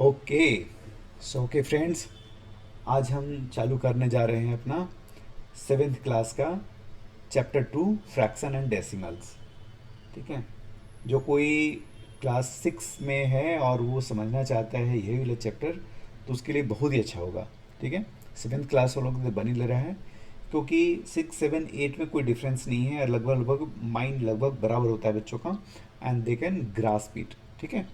Okay. Okay friends, आज हम चालू करने जा रहे हैं अपना सेवेंथ क्लास का चैप्टर 2, फ्रैक्शन एंड डेसिमल्स। ठीक है। जो कोई क्लास 6 में है और वो समझना चाहता है यही वाला चैप्टर, तो उसके लिए बहुत ही अच्छा होगा। ठीक है। सेवेंथ क्लास वालों को तो बन ही ले रहा है, क्योंकि 6, 7, 8 में कोई डिफरेंस नहीं है और लगभग लगभग माइंड लगभग बराबर होता है बच्चों का, and they can grasp it. ठीक है।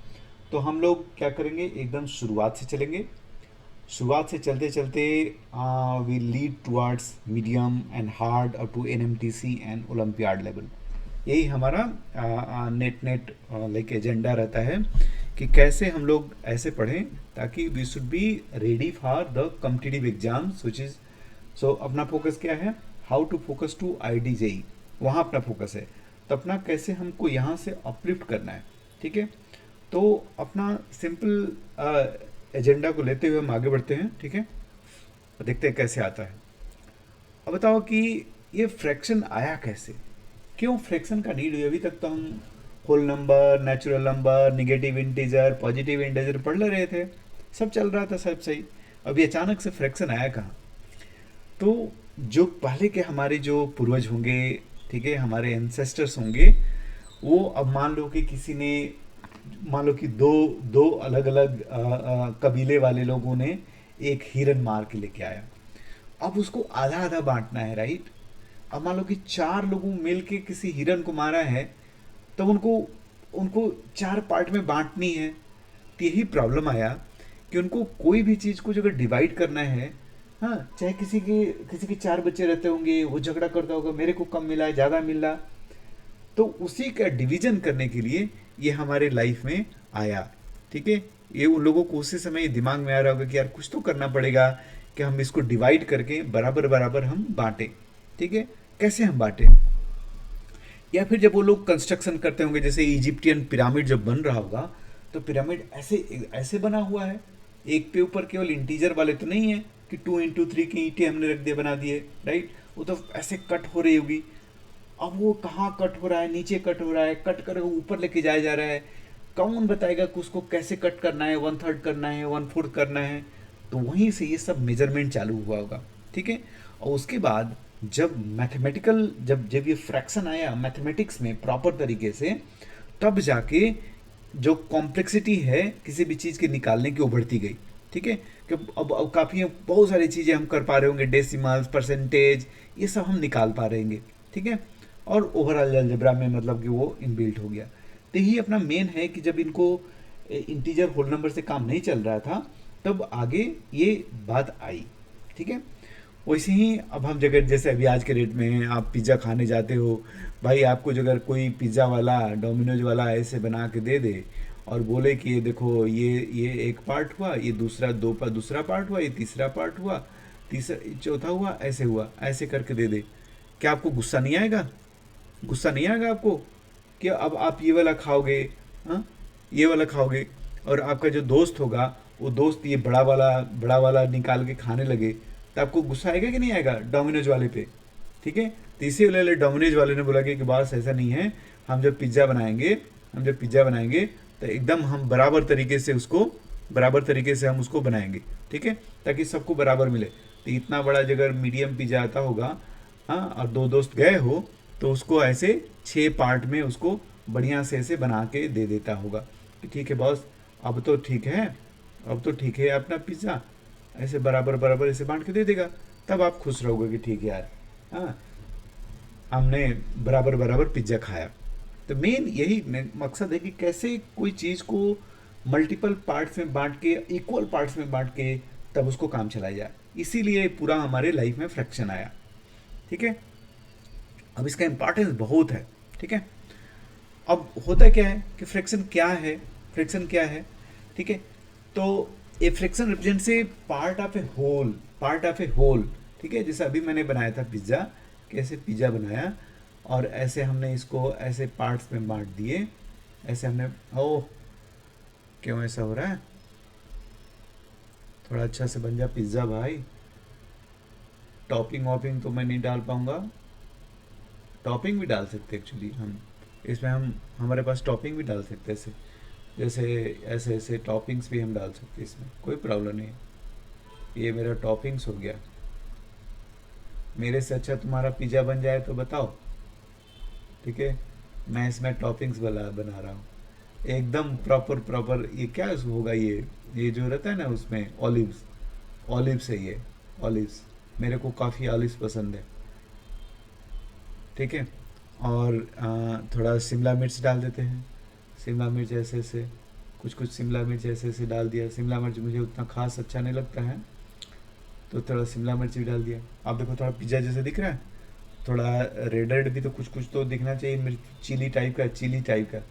तो हम लोग क्या करेंगे, एकदम शुरुआत से चलेंगे। शुरुआत से चलते चलते we lead towards medium and hard और to NMTC and olympiad level. यही हमारा नेट नेट लाइक एजेंडा रहता है कि कैसे हम लोग ऐसे पढ़ें ताकि we should be ready for the competitive exams which is. So अपना फोकस क्या है, how to focus to I D JEE, वहाँ अपना फोकस है। तो अपना कैसे हमको यहाँ से अपलिफ्ट करना है। ठीक है। तो अपना सिंपल एजेंडा को लेते हुए हम आगे बढ़ते हैं। ठीक है। और देखते हैं कैसे आता है। अब बताओ कि ये फ्रैक्शन आया कैसे, क्यों फ्रैक्शन का नीड हुई। अभी तक तो हम whole number, natural number, negative integer, positive integer पढ़ ले रहे थे, सब चल रहा था सब सही। अभी अचानक से फ्रैक्शन आया कहाँ। तो जो पहले के हमारे जो पूर्वज होंगे, ठीक है, हमारे एंसेस्टर्स होंगे, वो अब मान लो कि किसी ने, मान लो कि दो दो अलग अलग कबीले वाले लोगों ने एक हिरन मार के लेके आया। अब उसको आधा आधा बांटना है, राइट। अब मान लो कि चार लोगों मिल के किसी हिरन को मारा है, तब उनको उनको चार पार्ट में बांटनी है। तो यही प्रॉब्लम आया कि उनको कोई भी चीज़ को जो अगर डिवाइड करना है, हाँ, चाहे किसी के चार बच्चे रहते होंगे, वो झगड़ा करता होगा मेरे को कम मिला है ज़्यादा मिला। तो उसी का डिवीजन करने के लिए ये हमारे लाइफ में आया। ठीक है। ये उन लोगों को उसी समय दिमाग में आ रहा होगा कि यार कुछ तो करना पड़ेगा कि हम इसको डिवाइड करके बराबर बराबर हम बांटें। ठीक है। कैसे हम बांटें, या फिर जब वो लोग कंस्ट्रक्शन करते होंगे, जैसे इजिप्टियन पिरामिड जब बन रहा होगा, तो पिरामिड ऐसे ऐसे बना हुआ है, एक पे ऊपर केवल इंटीजर वाले तो नहीं है कि 2 into 3 की ईंटें हमने रख दिए बना दिए, राइट। वो तो ऐसे कट हो रही होगी। अब वो कहाँ कट हो रहा है, नीचे कट हो रहा है, कट कर ऊपर लेके जाया जा रहा है। कौन बताएगा कि उसको कैसे कट करना है, 1/3 करना है, 1/4 करना है। तो वहीं से ये सब मेजरमेंट चालू हुआ होगा। ठीक है। और उसके बाद जब मैथमेटिकल, जब जब ये फ्रैक्शन आया मैथमेटिक्स में प्रॉपर तरीके से, तब जाके जो कॉम्प्लेक्सिटी है किसी भी चीज़ के निकालने की उभरती गई। ठीक है। कि अब काफ़ी बहुत सारी चीज़ें हम कर पा रहे होंगे, डेसिमल्स, परसेंटेज, ये सब हम निकाल पा रहे होंगे। ठीक है। और ओवरऑल अलजेब्रा में मतलब कि वो इनबिल्ट हो गया। तो यही अपना मेन है कि जब इनको इंटीजर होल नंबर से काम नहीं चल रहा था, तब आगे ये बात आई। ठीक है। वैसे ही अब हम जगह, जैसे अभी आज के रेट में आप पिज़्ज़ा खाने जाते हो, भाई आपको जो अगर कोई पिज़्ज़ा वाला, डोमिनोज वाला ऐसे बना के दे दे और बोले कि ये देखो, ये एक पार्ट हुआ, ये दूसरा दूसरा पार्ट हुआ, ये तीसरा पार्ट हुआ, तीसरा चौथा हुआ, ऐसे हुआ, ऐसे करके दे दे, क्या आपको गुस्सा नहीं आएगा? गुस्सा नहीं आएगा आपको कि अब आप ये वाला खाओगे, हाँ, ये वाला खाओगे, और आपका जो दोस्त होगा वो दोस्त ये बड़ा वाला निकाल के खाने लगे, तो आपको गुस्सा आएगा कि नहीं आएगा डोमिनोज वाले पे? ठीक है। तो इसी वाले डोमिनोज वाले ने बोला कि बस ऐसा नहीं है, हम जब पिज़्ज़ा बनाएंगे, हम जब पिज़्ज़ा बनाएंगे तो एकदम हम बराबर तरीके से हम उसको बनाएंगे। ठीक है। ताकि सबको बराबर मिले। तो इतना बड़ा अगर मीडियम पिज़्ज़ा आता होगा, हाँ, और दो दोस्त गए हो, तो उसको ऐसे 6 पार्ट में उसको बढ़िया से ऐसे बना के दे देता होगा कि ठीक है बॉस, अब तो ठीक है, अब तो ठीक है अपना पिज़्ज़ा, ऐसे बराबर बराबर ऐसे बांट के दे देगा। तब आप खुश रहोगे कि ठीक है यार, हाँ, हमने बराबर बराबर पिज़्ज़ा खाया। तो मेन यही मकसद है कि कैसे कोई चीज़ को मल्टीपल पार्ट्स में बांट के, इक्वल पार्ट्स में बांट के, तब उसको काम चलाया जाए। इसीलिए पूरा हमारे लाइफ में फ्रैक्शन आया। ठीक है। अब इसका इंपॉर्टेंस बहुत है। ठीक है। अब होता क्या है कि फ्रैक्शन क्या है, फ्रैक्शन क्या है। ठीक है। तो a fraction represents a part of a whole, part of a whole. ठीक है। जैसे अभी मैंने बनाया था पिज़्ज़ा, कैसे पिज़्ज़ा बनाया, और ऐसे हमने इसको ऐसे पार्ट्स में बांट दिए, ऐसे हमने, ओह, क्यों ऐसा हो रहा है? थोड़ा अच्छा से बन जा पिज़्ज़ा भाई। टॉपिंग वॉपिंग तो मैं नहीं डाल पाऊँगा। टॉपिंग भी डाल सकते एक्चुअली हम इसमें, हम हमारे पास टॉपिंग भी डाल सकते हैं ऐसे। जैसे ऐसे ऐसे टॉपिंग्स भी हम डाल सकते हैं इसमें, कोई प्रॉब्लम नहीं है। ये मेरा टॉपिंग्स हो गया। मेरे से अच्छा तुम्हारा पिज़्ज़ा बन जाए तो बताओ, ठीक है। मैं इसमें टॉपिंग्स बना रहा हूँ एकदम प्रॉपर प्रॉपर। ये क्या होगा, ये जो रहता है ना उसमें ऑलिव्स, ऑलिव्स है ये, ऑलिव्स। मेरे को काफ़ी ऑलिव्स पसंद है, ठीक है। और थोड़ा शिमला मिर्च डाल देते हैं। शिमला मिर्च ऐसे ऐसे, कुछ कुछ शिमला मिर्च ऐसे ऐसे डाल दिया। शिमला मिर्च मुझे उतना खास अच्छा नहीं लगता है, तो थोड़ा शिमला मिर्च भी डाल दिया। आप देखो थोड़ा पिज़्ज़ा जैसे दिख रहा है, थोड़ा रेड रेड भी तो कुछ कुछ तो दिखना चाहिए, मिर्च चिली टाइप का, चिली टाइप का।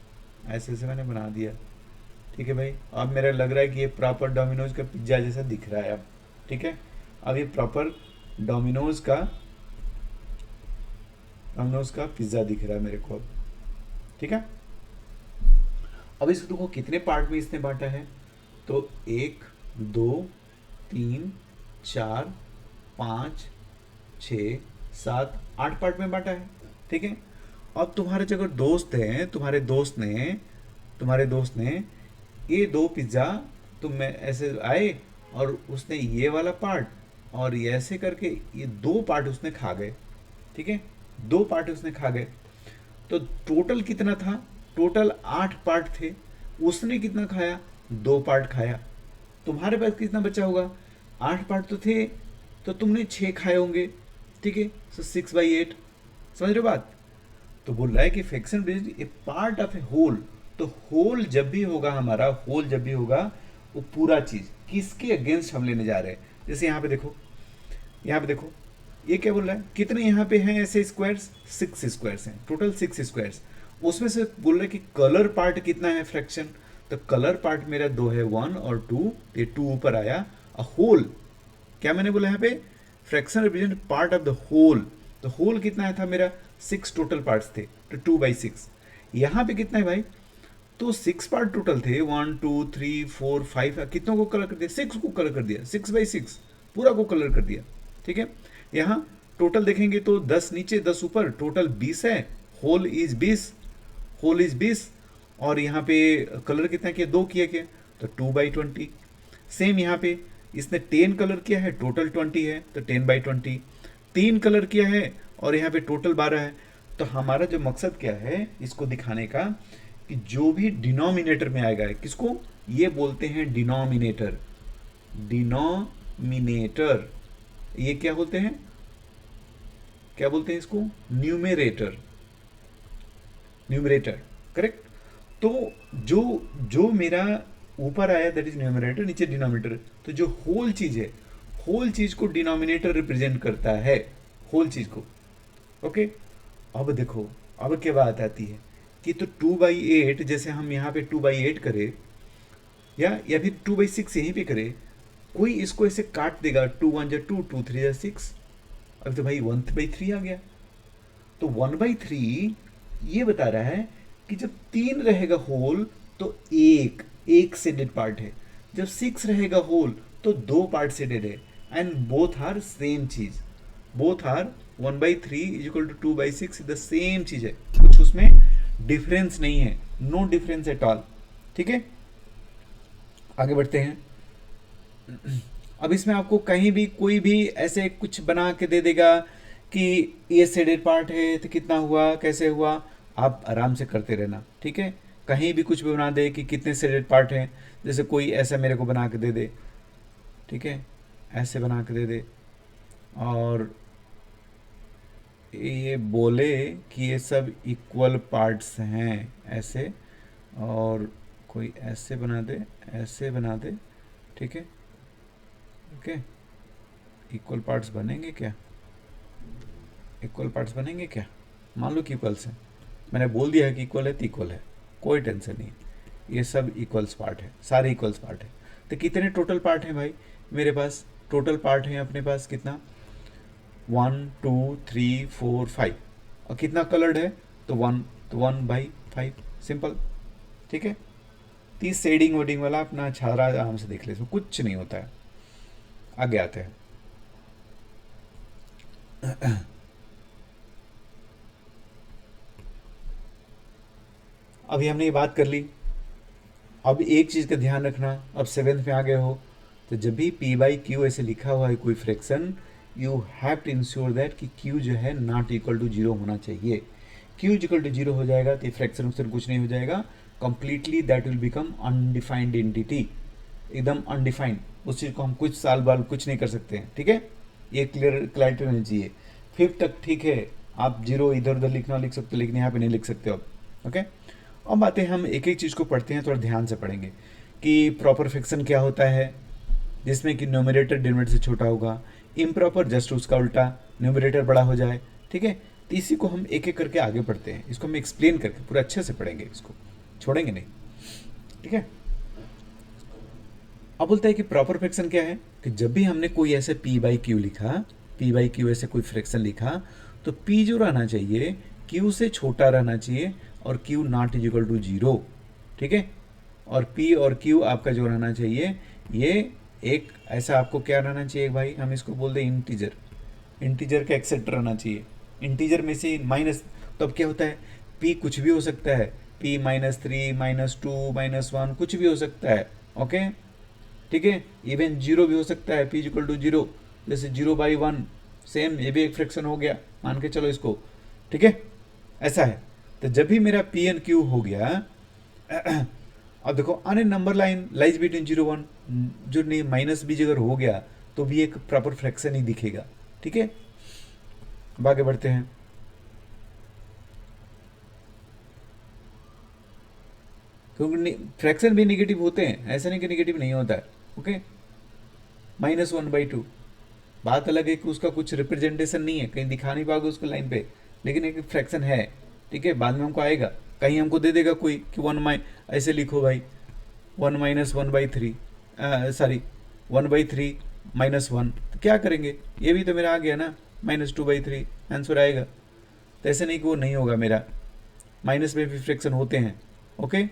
ऐसे ऐसे मैंने बना दिया, ठीक है भाई। अब मेरा लग रहा है कि ये प्रॉपर डोमिनोज का पिज्ज़ा जैसा दिख रहा है अब, ठीक है। अब ये प्रॉपर डोमिनोज का डोमिनोज का पिज्ज़ा दिख रहा है मेरे को अब, ठीक है। अब इसको देखो कितने पार्ट में इसने बांटा है, तो 1 2 3 4 5 6 7 8 पार्ट में बांटा है, ठीक है। अब तुम्हारे जो अगर दोस्त हैं, तुम्हारे दोस्त ने ये दो पिज्ज़ा, तुम में ऐसे आए और उसने ये वाला पार्ट और ये ऐसे करके ये 2 पार्ट उसने खा गए, ठीक है। 2 पार्ट उसने खा गए, तो टोटल कितना था, टोटल 8 पार्ट थे। उसने कितना खाया, 2 पार्ट खाया। तुम्हारे पास कितना बचा होगा, 8 पार्ट तो थे, तो तुमने 6 खाए होंगे, ठीक है। सो 6/8, समझ रहे हो बात। तो बोल रहा है कि fraction is a part of a whole. तो होल जब भी होगा हमारा, होल जब भी होगा, वो पूरा चीज किसके अगेंस्ट हम लेने जा रहे हैं। जैसे यहाँ पे देखो, यहाँ पे देखो, ये क्या बोल रहा है, कितने यहाँ पे हैं ऐसे स्क्वायर्स, 6 स्क्वायर्स हैं, टोटल 6 स्क्वायर्स। उसमें से बोल रहा है कि कलर पार्ट कितना है फ्रैक्शन, तो कलर पार्ट मेरा 2 है, 1 और 2, ये 2 ऊपर आया। अ होल, क्या मैंने बोला यहाँ पे, fraction represent part of the whole. तो होल कितना था मेरा, 6 टोटल पार्ट्स थे, तो 2/6। यहाँ पे कितना है भाई, तो 6 पार्ट टोटल थे, 1 2 3 4 5, कितनों को कलर कर दिया, 6 को कलर कर दिया, 6/6 पूरा को कलर कर दिया, ठीक है। यहाँ टोटल देखेंगे तो 10 नीचे 10 ऊपर, टोटल 20 है। Whole is 20, whole is 20। और यहाँ पे कलर कितना किया, 2 किया क्या, तो 2/20। सेम यहाँ पे इसने 10 कलर किया है, टोटल 20 है, तो 10/20। 3 कलर किया है और यहाँ पे टोटल 12 है। तो हमारा जो मकसद क्या है इसको दिखाने का, कि जो भी डिनोमिनेटर में आएगा, किसको ये बोलते हैं, डिनोमिनेटर। डिनोमिनेटर, ये क्या बोलते हैं, क्या बोलते हैं इसको, न्यूमेरेटर, न्यूमरेटर, करेक्ट। तो जो जो मेरा ऊपर आया दैट इज न्यूमरेटर, नीचे डिनोमिनेटर। तो जो होल चीज है, होल चीज को डिनोमिनेटर रिप्रेजेंट करता है, होल चीज को, ओके। अब देखो, अब क्या बात आती है कि तो 2/8, जैसे हम यहाँ पे 2/8 करें, या फिर 2/6 यहीं पे करें, कोई इसको ऐसे काट देगा, 2 1 2, 2 3 6। अब तो भाई 1/3 आ गया। तो 1/3 ये बता रहा है कि जब 3 रहेगा होल तो एक सेडेड पार्ट है, जब 6 रहेगा होल तो 2 पार्ट सेडेड है। एंड बोथ आर सेम चीज, बोथ आर 1/3 = 2/6, द सेम चीज है, कुछ उसमें डिफरेंस नहीं है, नो डिफरेंस एट ऑल, ठीक है। आगे बढ़ते हैं। अब इसमें आपको कहीं भी कोई भी ऐसे कुछ बना के दे देगा कि ये शेडेड पार्ट है तो कितना हुआ, कैसे हुआ, आप आराम से करते रहना, ठीक है। कहीं भी कुछ भी बना दे कि कितने शेडेड पार्ट हैं, जैसे कोई ऐसा मेरे को बना के दे दे, ठीक है, ऐसे बना के दे दे, और ये बोले कि ये सब इक्वल पार्ट्स हैं ऐसे, और कोई ऐसे बना दे, ऐसे बना दे, ठीक है, ओके। इक्वल पार्ट्स बनेंगे क्या, इक्वल पार्ट्स बनेंगे क्या, मान लो कि इक्वल्स हैं, मैंने बोल दिया है कि इक्वल है तो इक्वल है, कोई टेंशन नहीं। ये सब इक्वल्स पार्ट है, सारे इक्वल्स पार्ट है। तो कितने टोटल पार्ट हैं भाई मेरे पास, टोटल पार्ट हैं अपने पास कितना, 1 2 3 4 5। और कितना कलर्ड है, तो 1, तो 1/5, सिंपल, ठीक है। 30 शेडिंग वेडिंग वाला अपना छारा आराम से देख ले, इसमें कुछ नहीं होता है। आगे आते हैं। अभी हमने ये बात कर ली अब एक चीज़ का ध्यान रखना, अब सेवेंथ में आ गए हो तो जब भी पी बाई क्यू ऐसे लिखा हुआ है कोई fraction, you have to ensure that कि क्यू जो है नॉट इक्वल टू जीरो होना चाहिए। क्यू इक्वल टू जीरो हो जाएगा तो फ्रैक्शन उक्शन कुछ नहीं हो जाएगा, completely that will become undefined entity, एकदम अनडिफाइंड। उस चीज़ को हम कुछ साल बाद कुछ नहीं कर सकते हैं, ठीक है। ये क्लैरिटी रहनी चाहिए। फिफ्थ तक ठीक है, आप जीरो इधर उधर लिखना लिख सकते हो, लेकिन यहाँ पे नहीं लिख सकते हो आप, ओके। अब आते हैं, हम एक एक चीज़ को पढ़ते हैं, थोड़ा ध्यान से पढ़ेंगे कि प्रॉपर फ्रैक्शन क्या होता है, जिसमें कि न्यूमरेटर डिनोमिनेटर से छोटा होगा। इम्प्रॉपर जस्ट उसका उल्टा, न्यूमरेटर बड़ा हो जाए, ठीक है। तो इसी को हम एक एक करके आगे पढ़ते हैं, इसको हम एक्सप्लेन करके पूरा अच्छे से पढ़ेंगे, इसको छोड़ेंगे नहीं, ठीक है। अब बोलता है कि प्रॉपर फ्रैक्शन क्या है, कि जब भी हमने कोई ऐसे पी बाई क्यू लिखा, पी बाई क्यू ऐसे कोई फ्रैक्शन लिखा, तो पी जो रहना चाहिए क्यू से छोटा रहना चाहिए और q not is equal to zero, ठीक है। और पी और क्यू आपका जो रहना चाहिए, ये एक ऐसा आपको क्या रहना चाहिए भाई, हम इसको बोल दें इंटीजर, इंटीजर का एक्सेट रहना चाहिए। इंटीजर में से माइनस, तो अब क्या होता है, पी कुछ भी हो सकता है, पी -3 -2 -1 कुछ भी हो सकता है, ओके, ठीक है। इवन जीरो भी हो सकता है, पी इक्वल टू जीरो, जैसे 0/1, सेम ये भी एक फ्रैक्शन हो गया, मान के चलो इसको, ठीक है। ऐसा है, तो जब भी मेरा पी एन क्यू हो गया, अब देखो अन ए नंबर लाइन लाइज बिटवीन 0 1, जो नहीं माइनस भी अगर हो गया तो भी एक प्रॉपर फ्रैक्शन ही दिखेगा, ठीक है। अब आगे बढ़ते हैं। क्योंकि फ्रैक्शन भी निगेटिव होते हैं, ऐसा नहीं कि निगेटिव नहीं होता है, ओके। -1/2, बात अलग है कि उसका कुछ रिप्रेजेंटेशन नहीं है, कहीं दिखा नहीं पाओगे उसको लाइन पे, लेकिन एक फ्रैक्शन है, ठीक है। बाद में हमको आएगा, कहीं हमको दे देगा कोई कि ऐसे लिखो भाई 1 - 1/3, सॉरी 1/3 -1, तो क्या करेंगे, ये भी तो मेरा आ गया ना, -2/3 आंसर आएगा। तो ऐसे नहीं कि वो नहीं होगा, मेरा माइनस में भी फ्रैक्शन होते हैं, ओके।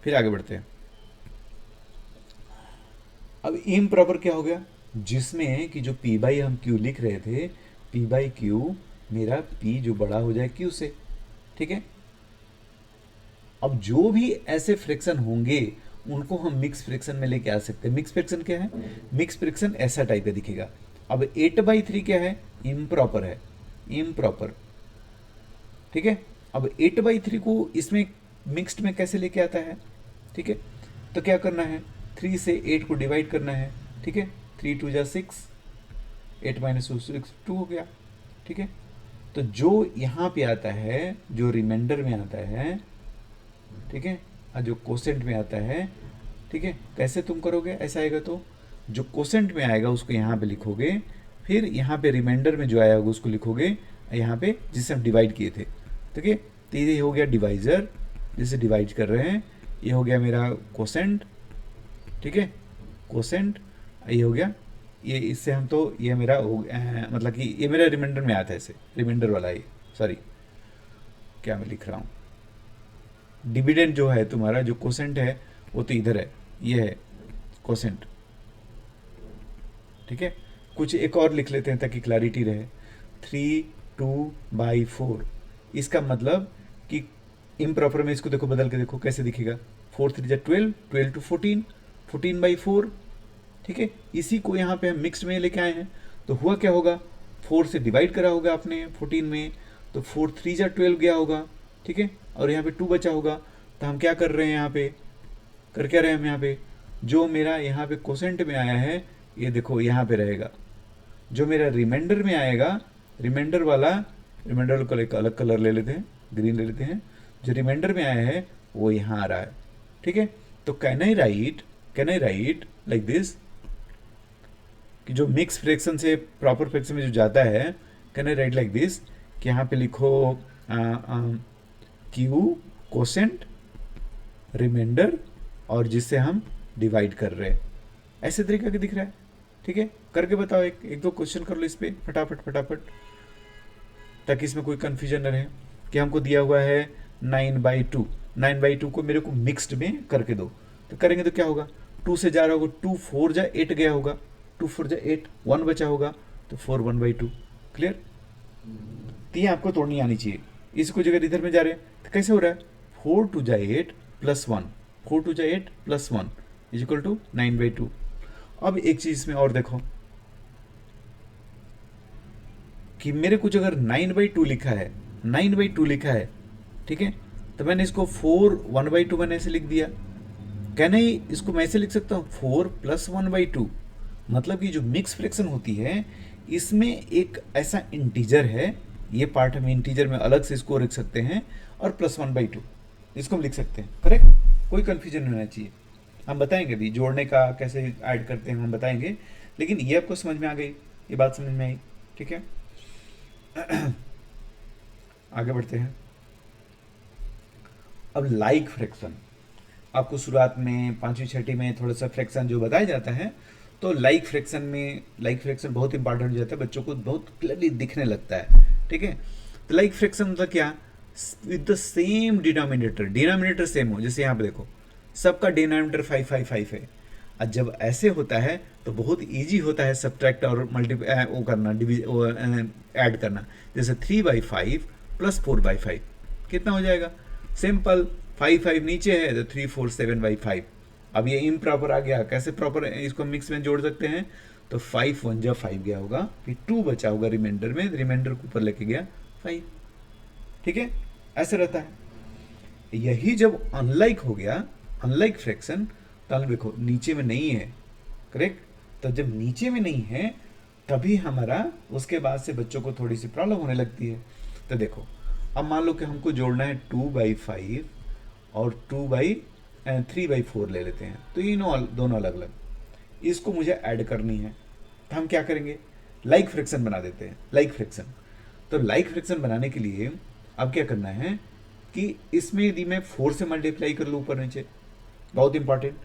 फिर आगे बढ़ते हैं। अब इम्प्रॉपर क्या हो गया, जिसमें कि जो पी बाई हम क्यू लिख रहे थे, पी बाई क्यू मेरा पी जो बड़ा हो जाए क्यू से, ठीक है। अब जो भी ऐसे फ्रैक्शन होंगे उनको हम मिक्स फ्रैक्शन में लेके आ सकते हैं। मिक्स फ्रैक्शन क्या है, मिक्स फ्रैक्शन ऐसा टाइप का दिखेगा। अब 8/3 क्या है, इम्प्रॉपर है, इम्प्रॉपर, ठीक है। अब 8/3 को इसमें मिक्स्ड में कैसे लेके आता है, ठीक है। तो क्या करना है, 3 से 8 को डिवाइड करना है, ठीक है। 3 2 जा 6, 8 -2 6 2 हो गया, ठीक है। तो जो यहाँ पे आता है, जो रिमाइंडर में आता है, ठीक है, और जो कोसेंट में आता है, ठीक है, कैसे तुम करोगे, ऐसा आएगा तो जो कोसेंट में आएगा उसको यहाँ पे लिखोगे, फिर यहाँ पे रिमाइंडर में जो आया होगा उसको लिखोगे यहाँ पे, जिससे हम डिवाइड किए थे, ठीक है। तो ये हो गया डिवाइजर, जिसे डिवाइड कर रहे हैं, ये हो गया मेरा कोसेंट, ठीक है, कोसेंट, ये हो गया, ये इससे हम तो ये मेरा हो मतलब कि ये मेरा रिमाइंडर में आता है, ऐसे रिमाइंडर वाला, ये सॉरी क्या मैं लिख रहा हूँ, डिविडेंड जो है तुम्हारा, जो कोसेंट है वो तो इधर है, ये है कोसेंट, ठीक है। कुछ एक और लिख लेते हैं ताकि क्लैरिटी रहे, 3/2/4, इसका मतलब कि इम्प्रॉपर में इसको देखो, बदल के देखो कैसे दिखेगा, 4 3 12, 12 to 14, 14/4, ठीक है। इसी को यहाँ पे हम मिक्स में लेके आए हैं, तो हुआ क्या होगा, 4 से डिवाइड करा होगा आपने 14 में, तो 4 3 12 गया होगा, ठीक है, और यहाँ पे 2 बचा होगा। तो हम क्या कर रहे हैं यहाँ पे, कर क्या रहे हैं हम यहाँ पे, जो मेरा यहाँ पे कोसेंट में आया है ये देखो यहाँ पे रहेगा, जो मेरा रिमाइंडर में आएगा, रिमाइंडर वाला, रिमाइंडर को एक अलग कलर ले लेते हैं, ग्रीन ले लेते हैं, जो रिमाइंडर में आया है वो यहाँ आ रहा है, ठीक है। तो can I right like this, कि जो मिक्स फ्रैक्शन से प्रॉपर फ्रैक्शन में जो जाता है, can I right like this, कि यहाँ पे लिखो क्यू कोसेंट रिमाइंडर और जिससे हम डिवाइड कर रहे हैं, ऐसे तरीके का दिख रहा है, ठीक है। करके बताओ, एक दो क्वेश्चन कर लो इस पे फटाफट, ताकि इसमें कोई कंफ्यूजन न रहे। कि हमको दिया हुआ है 9/2, 9/2 को मेरे को मिक्स्ड में करके दो, तो करेंगे तो क्या होगा, 2 से जा रहा होगा, 2 4 जा 8 गया होगा, 2 4 जा 8, 1 बचा होगा, तो 4 1/2, क्लियर। तो ये आपको तोड़नी आनी चाहिए। इसको जगह इधर में जा रहे हैं तो कैसे हो रहा है, 4 2 जा 8, plus one, 4 2 8 plus one is equal to 9/2। अब एक चीज में और देखो कि मेरे कुछ अगर 9/2 लिखा है, 9/2 लिखा है, ठीक है, तो मैंने इसको 4 1/2 मैंने ऐसे लिख दिया। क्या नहीं, इसको मैं ऐसे लिख सकता हूँ 4 + 1/2। मतलब कि जो मिक्स फ्रैक्शन होती है इसमें एक ऐसा इंटीजर है, ये पार्ट हम इंटीजर में अलग से इसको लिख सकते हैं, और +1/2 इसको हम लिख सकते हैं। करेक्ट, कोई कंफ्यूजन नहीं होना चाहिए। हम बताएंगे भी जोड़ने का कैसे ऐड करते हैं, हम बताएंगे, लेकिन ये आपको समझ में आ गई, ये बात समझ में आई, ठीक है। आगे बढ़ते हैं। अब लाइक फ्रैक्शन, आपको शुरुआत में पांचवी छठी में थोड़ा सा फ्रैक्शन जो बताया जाता है, तो लाइक फ्रैक्शन में लाइक फ्रैक्शन बहुत इंपॉर्टेंट हो जाता है, बच्चों को बहुत क्लियरली दिखने लगता है, ठीक है। तो लाइक फ्रैक्शन मतलब क्या, with the same denominator, denominator same हो, जैसे यहाँ पे देखो सबका डिनोमिनेटर 5 है। और जब ऐसे होता है तो बहुत इजी होता है सब्ट्रैक्ट और वो करना, ऐड करना। जैसे 3/5 + 4/5 कितना हो जाएगा, सिंपल, 5 नीचे है तो 3 4 7/5। अब ये इम्प्रॉपर आ गया, कैसे प्रॉपर इसको मिक्स में जोड़ सकते हैं, तो 5 1 जा 5 गया होगा, फिर 2 बचा होगा रिमाइंडर में, रिमाइंडर को ऊपर लेके गया 5, ठीक है, ऐसे रहता है। यही जब अनलाइक हो गया, अनलाइक फ्रैक्शन, तो देखो नीचे में नहीं है, करेक्ट। तो जब नीचे में नहीं है तभी हमारा उसके बाद से बच्चों को थोड़ी सी प्रॉब्लम होने लगती है। तो देखो अब मान लो कि हमको जोड़ना है 2/5 और 3/4 ले लेते हैं, तो ये दोनों अलग अलग, इसको मुझे ऐड करनी है, तो हम क्या करेंगे, लाइक फ्रैक्शन बना देते हैं, लाइक फ्रैक्शन। तो लाइक फ्रैक्शन बनाने के लिए अब क्या करना है कि इसमें यदि मैं 4 से मल्टीप्लाई कर लूँ ऊपर नीचे, बहुत इंपॉर्टेंट,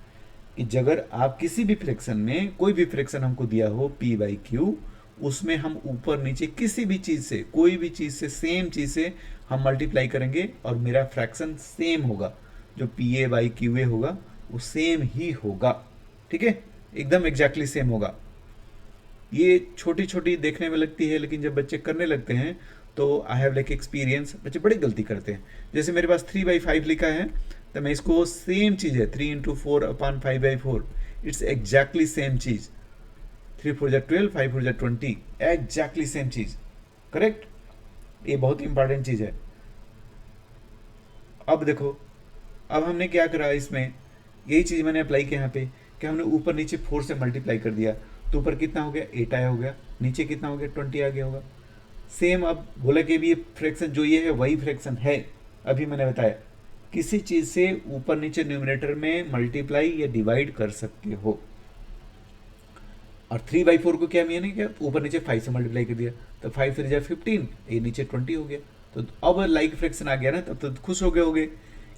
कि अगर आप किसी भी फ्रैक्शन में कोई भी फ्रैक्शन हमको दिया हो P/Q, उसमें हम ऊपर नीचे किसी भी चीज़ से, कोई भी चीज़ से, सेम चीज़ से हम मल्टीप्लाई करेंगे और मेरा फ्रैक्शन सेम होगा, जो PA/QA होगा वो सेम ही होगा, ठीक है, एकदम एग्जैक्टली सेम होगा। ये छोटी छोटी देखने में लगती है, लेकिन जब बच्चे करने लगते हैं तो आई हैव लाइक एक्सपीरियंस, बच्चे बड़ी गलती करते हैं। जैसे मेरे पास 3/5 लिखा है, तो मैं इसको सेम चीज़ है 3 × 4/5/4, it's exactly same cheese, 3 4 12, 5 4 20, exactly same cheese, correct. ये बहुत इंपॉर्टेंट चीज़ है। अब देखो, अब हमने क्या करा इसमें, यही चीज़ मैंने अप्लाई किया यहाँ पे, कि हमने ऊपर नीचे 4 से मल्टीप्लाई कर दिया, तो ऊपर कितना हो गया 8 आया हो गया, नीचे कितना हो गया 20 आ गया होगा। सेम अब बोला कि भी ये फ्रैक्शन जो ये है वही फ्रैक्शन है, अभी मैंने बताया किसी चीज़ से ऊपर नीचे न्यूमरेटर में मल्टीप्लाई या डिवाइड कर सकते हो। और 3/4 को क्या मैंने क्या ऊपर नीचे 5 से मल्टीप्लाई कर दिया, तो 5 3 15, ये नीचे 20 हो गया। तो अब लाइक फ्रैक्शन आ गया ना, तब तो खुश हो गए होगे,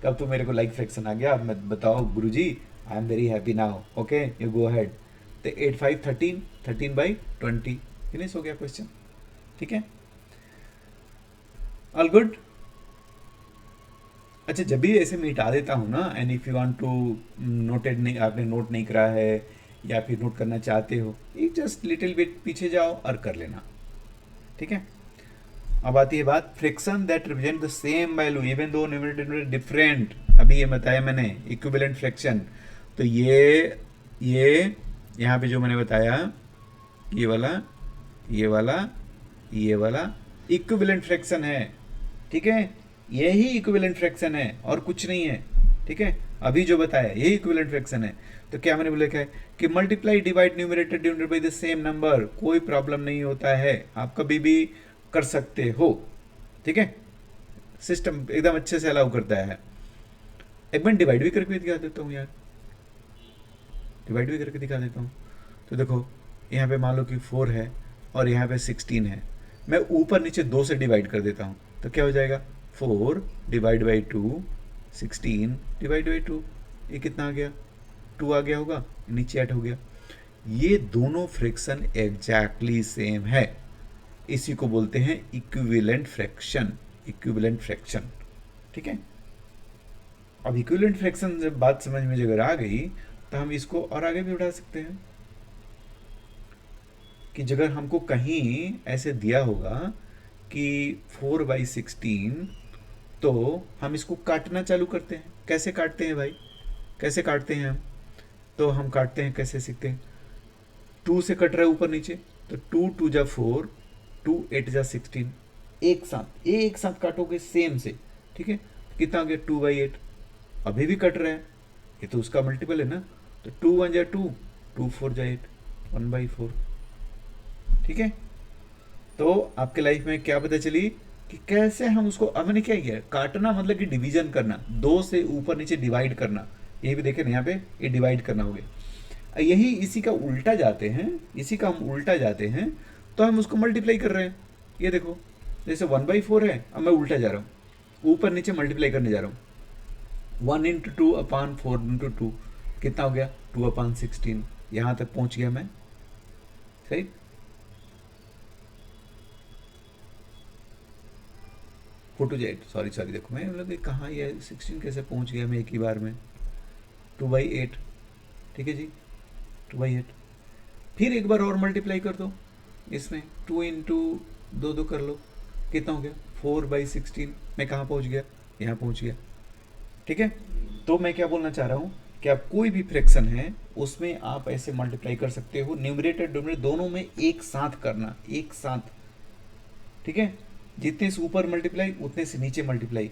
अब तो मेरे को लाइक फ्रैक्शन आ गया, अब मैं बताओ Guruji, I am very happy now, okay you go ahead. तो 8 5 13, 13/20, फिनिश हो गया क्वेश्चन, ठीक है, ऑल गुड। अच्छा, जब भी ऐसे मिटा देता हूँ ना, and if you want to noted नहीं, आपने नोट नहीं करा है या फिर नोट करना चाहते हो, एक जस्ट लिटिल बिट पीछे जाओ और कर लेना, ठीक है। अब आती है बात fraction that represent the same value even though numerator different. अभी ये बताया मैंने इक्विवेलेंट फ्रैक्शन, तो ये यहाँ पे जो मैंने बताया, ये वाला, ये वाला, ये वाला इक्विवेलेंट फ्रैक्शन है, ठीक है, यही इक्विवेलेंट फ्रैक्शन है और कुछ नहीं है, ठीक है। अभी जो बताया यही इक्विवेलेंट फ्रैक्शन है। तो क्या मैंने बोला क्या है कि multiply divide numerator divided by the same number, कोई प्रॉब्लम नहीं होता है, आप कभी भी कर सकते हो, ठीक है, सिस्टम एकदम अच्छे से अलाउ करता है। एक मिनट डिवाइड भी करके दिखा देता हूँ यार, डिवाइड भी करके दिखा देता हूँ। तो देखो यहाँ पे मान लो कि 4 है और यहाँ पे 16 है, मैं ऊपर नीचे 2 से डिवाइड कर देता हूँ, तो क्या हो जाएगा 4 / 2, 16 / 2, ये कितना आ गया 2 आ गया होगा, नीचे 8 हो गया। ये दोनों फ्रैक्शन एग्जैक्टली सेम है, इसी को बोलते हैं इक्विवेलेंट फ्रैक्शन, इक्विवेलेंट फ्रैक्शन, ठीक है। अब इक्विवेलेंट फ्रैक्शन जब बात समझ में अगर आ गई, तो हम इसको और आगे भी बढ़ा सकते हैं कि अगर हमको कहीं ऐसे दिया होगा कि 4/16, तो हम इसको काटना चालू करते हैं। कैसे काटते हैं भाई, कैसे काटते हैं हम? तो हम काटते हैं, कैसे सीखते हैं? 2 से कट रहा है ऊपर नीचे, तो 2 2 जा 4, 2 8 जा 16, एक साथ काटोगे सेम से, ठीक है? कितना आ गया? 2/8। अभी भी कट रहा है, ये तो उसका मल्टीपल है ना, तो 2 1 जा 2, 2 4 जा 8, 1/4। ठीक है, तो आपके लाइफ में क्या पता चली कि कैसे हम उसको, अब मैंने क्या किया, काटना मतलब कि डिवीजन करना, 2 से ऊपर नीचे डिवाइड करना। ये भी देखे ना यहाँ पे, ये डिवाइड करना हो गया। यही इसी का उल्टा जाते हैं, इसी का हम उल्टा जाते हैं, तो हम उसको मल्टीप्लाई कर रहे हैं। ये देखो, जैसे 1/4 है, अब मैं उल्टा जा रहा हूँ, ऊपर नीचे मल्टीप्लाई करने जा रहा हूँ। 1 इंटू 2 अपान 4 इंटू 2 कितना हो गया? 2/16। यहाँ तक पहुँच गया मैं, सही। 4 टू 8, सॉरी देखो, मैं मतलब कि कहाँ ये 16 कैसे पहुँच गया मैं एक ही बार में? 2/8, ठीक है जी, 2/8। फिर एक बार और मल्टीप्लाई कर दो इसमें, 2 इंटू 2 कर लो, कितना हो गया? 4/16। मैं कहाँ पहुँच गया? यहाँ पहुँच गया, ठीक है। तो मैं क्या बोलना चाह रहा हूँ कि आप कोई भी फ्रैक्शन है उसमें आप ऐसे मल्टीप्लाई कर सकते हो, न्यूमरेटर डिनोमिनेटर दोनों में एक साथ करना, एक साथ, ठीक है। जितने से ऊपर मल्टीप्लाई उतने से नीचे मल्टीप्लाई।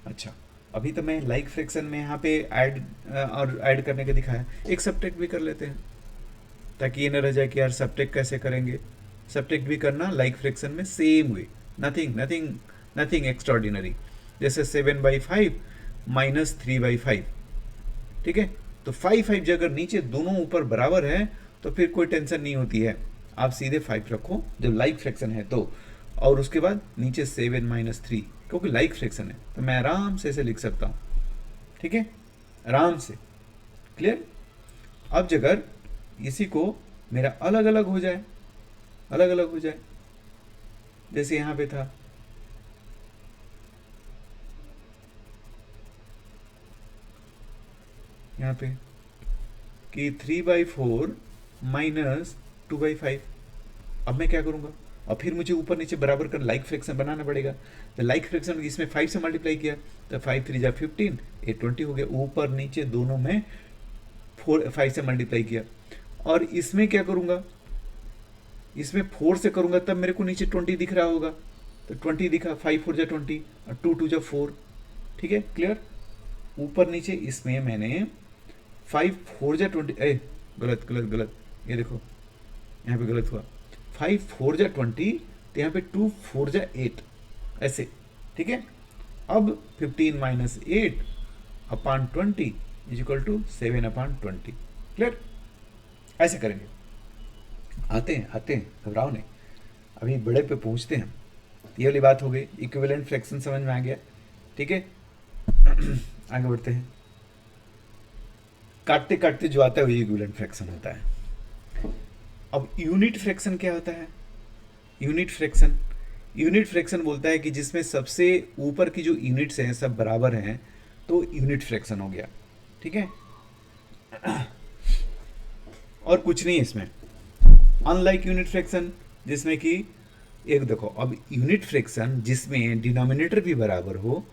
अच्छा, अभी तो मैं लाइक फ्रैक्शन में यहाँ पे ऐड और ऐड करने का दिखाया, एक सब्ट्रैक्ट भी कर लेते हैं, ताकि ये न रह जाए कि यार सब्ट्रैक्ट कैसे करेंगे। सब्ट्रैक्ट भी करना लाइक फ्रैक्शन में same way, nothing nothing nothing extraordinary. जैसे 7/5 माइनस 3/5, ठीक है। तो 5 अगर नीचे दोनों ऊपर बराबर है तो फिर कोई टेंशन नहीं होती है, आप सीधे 5 रखो जब लाइक फ्रैक्शन है तो, और उसके बाद नीचे 7 माइनस 3, क्योंकि लाइक फ्रैक्शन है तो मैं आराम से इसे लिख सकता हूँ, ठीक है, आराम से। क्लियर? अब अगर इसी को मेरा अलग अलग हो जाए, अलग अलग हो जाए, जैसे यहाँ पे था, यहाँ पे कि 3/4 माइनस 2/5। अब मैं क्या करूँगा? और फिर मुझे ऊपर नीचे बराबर कर लाइक फ्रैक्शन बनाना पड़ेगा। तो लाइक फ्रैक्शन इसमें 5 से मल्टीप्लाई किया तो 5 3 जा 15, 8 20 हो गया। ऊपर नीचे दोनों में 5 से मल्टीप्लाई किया। और इसमें क्या करूँगा? इसमें 4 से करूँगा तब मेरे को नीचे 20 दिख रहा होगा, तो 20 दिखा, 5 4 जा 20 और 2 2 जा 4, ठीक है, क्लियर। ऊपर नीचे इसमें मैंने 5 4 जा 20, गलत गलत गलत, ये देखो यहाँ पे गलत हुआ, 5 4 जा 20, तो यहाँ पे 2 4 जा 8, ऐसे, ठीक है। अब 15 minus 8 upon 20 is equal to 7/20, clear. ऐसे करेंगे, आते हैं, घबराओ नहीं, अभी बड़े पे पहुँचते हैं। ये वाली बात हो गई, इक्विवेलेंट फ्रैक्शन समझ में आ गया, ठीक है। आगे बढ़ते हैं। काटते काटते जो आता है वही इक्विवेलेंट फ्रैक्शन होता है। अब यूनिट फ्रैक्शन क्या होता है? यूनिट फ्रैक्शन बोलता है कि जिसमें सबसे ऊपर की जो यूनिट्स हैं सब बराबर हैं, तो यूनिट फ्रैक्शन हो गया, ठीक है। और कुछ नहीं इसमें, अनलाइक यूनिट फ्रैक्शन जिसमें कि एक देखो, अब यूनिट फ्रैक्शन जिसमें डिनोमिनेटर भी बराबर हो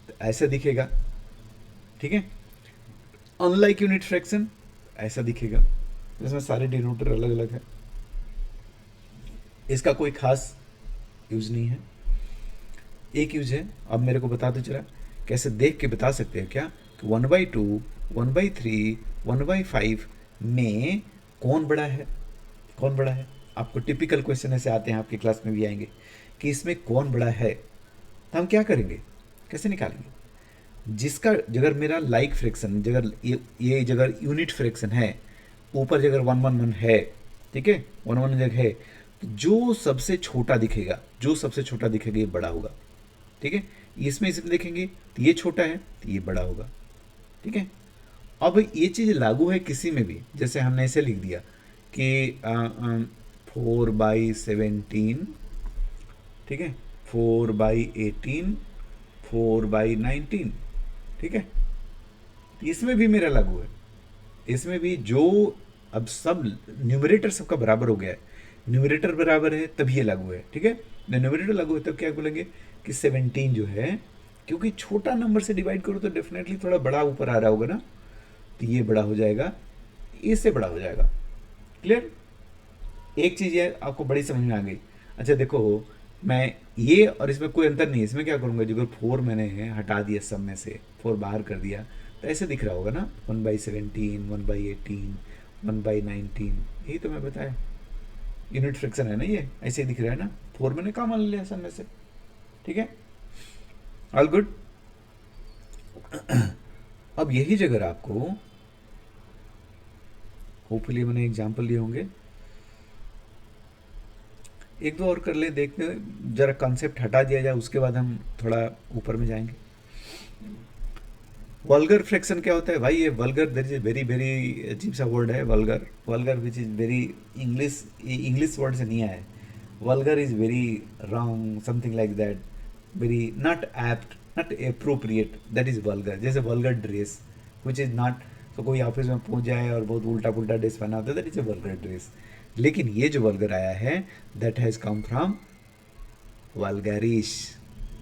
तो ऐसा दिखेगा, ठीक है। अनलाइक यूनिट फ्रैक्शन ऐसा दिखेगा, जिसमें सारे डिनोमिनेटर अलग अलग है। इसका कोई खास यूज नहीं है, एक यूज है। अब मेरे को बता दो चला, कैसे देख के बता सकते हैं क्या कि 1/2 1/3 1/5 में कौन बड़ा है? कौन बड़ा है? आपको टिपिकल क्वेश्चन ऐसे आते हैं, आपकी क्लास में भी आएंगे कि इसमें कौन बड़ा है। तो हम क्या करेंगे, कैसे निकालेंगे? जिसका जगह मेरा लाइक फ्रैक्शन जगह ये जगह यूनिट फ्रैक्शन है, ऊपर जगह 1 1 1 है, ठीक है, 1 1 जगह है, तो जो सबसे छोटा दिखेगा, ये बड़ा होगा, ठीक है। इसमें देखेंगे तो ये छोटा है तो ये बड़ा होगा, ठीक है। अब ये चीज़ लागू है किसी में भी, जैसे हमने ऐसे लिख दिया कि 4/17, ठीक है, 4/18 4/19, ठीक है। इसमें भी मेरा लागू है, इसमें भी जो अब सब न्यूमरेटर सबका बराबर हो गया है, न्यूमरेटर बराबर है तब ये लागू है, ठीक है। न्यूमरेटर लागू है तब क्या बोलेंगे कि 17 जो है क्योंकि छोटा नंबर से डिवाइड करो तो डेफिनेटली थोड़ा बड़ा ऊपर आ रहा होगा ना, तो ये बड़ा हो जाएगा, इससे बड़ा हो जाएगा। क्लियर? एक चीज़ है आपको बड़ी समझ में आ गई। अच्छा देखो, मैं ये और इसमें कोई अंतर नहीं है। इसमें क्या करूँगा, जो 4 मैंने हटा दिया, सब में से 4 बाहर कर दिया, तो ऐसे दिख रहा होगा ना, 1/17, 1/18, 1/19, यही तो मैं बताया, यूनिट फ्रैक्शन है ना, ये ऐसे ही दिख रहा है ना। 4 मैंने कॉमन ले लिया सब में से, ठीक है, ऑल गुड। अब यही जगह आपको, होपफुली मैंने एग्जाम्पल लिए होंगे, एक दो और कर ले, देखते जरा कॉन्सेप्ट हटा दिया जाए, उसके बाद हम थोड़ा ऊपर में जाएंगे। वल्गर फ्रैक्शन क्या होता है भाई? ये vulgar, there is a very very अजीब सा वर्ड है vulgar. Vulgar which is very English, English word से नहीं आया है। Vulgar is very wrong, something like that, very not apt, not appropriate, that is vulgar. जैसे vulgar dress which is not, तो कोई ऑफिस में पहुंच जाए और बहुत उल्टा पुल्टा ड्रेस पहना होता है, that is a vulgar dress. लेकिन ये जो वल्गर आया है, दैट हैज कम फ्रॉम वल्गरिश,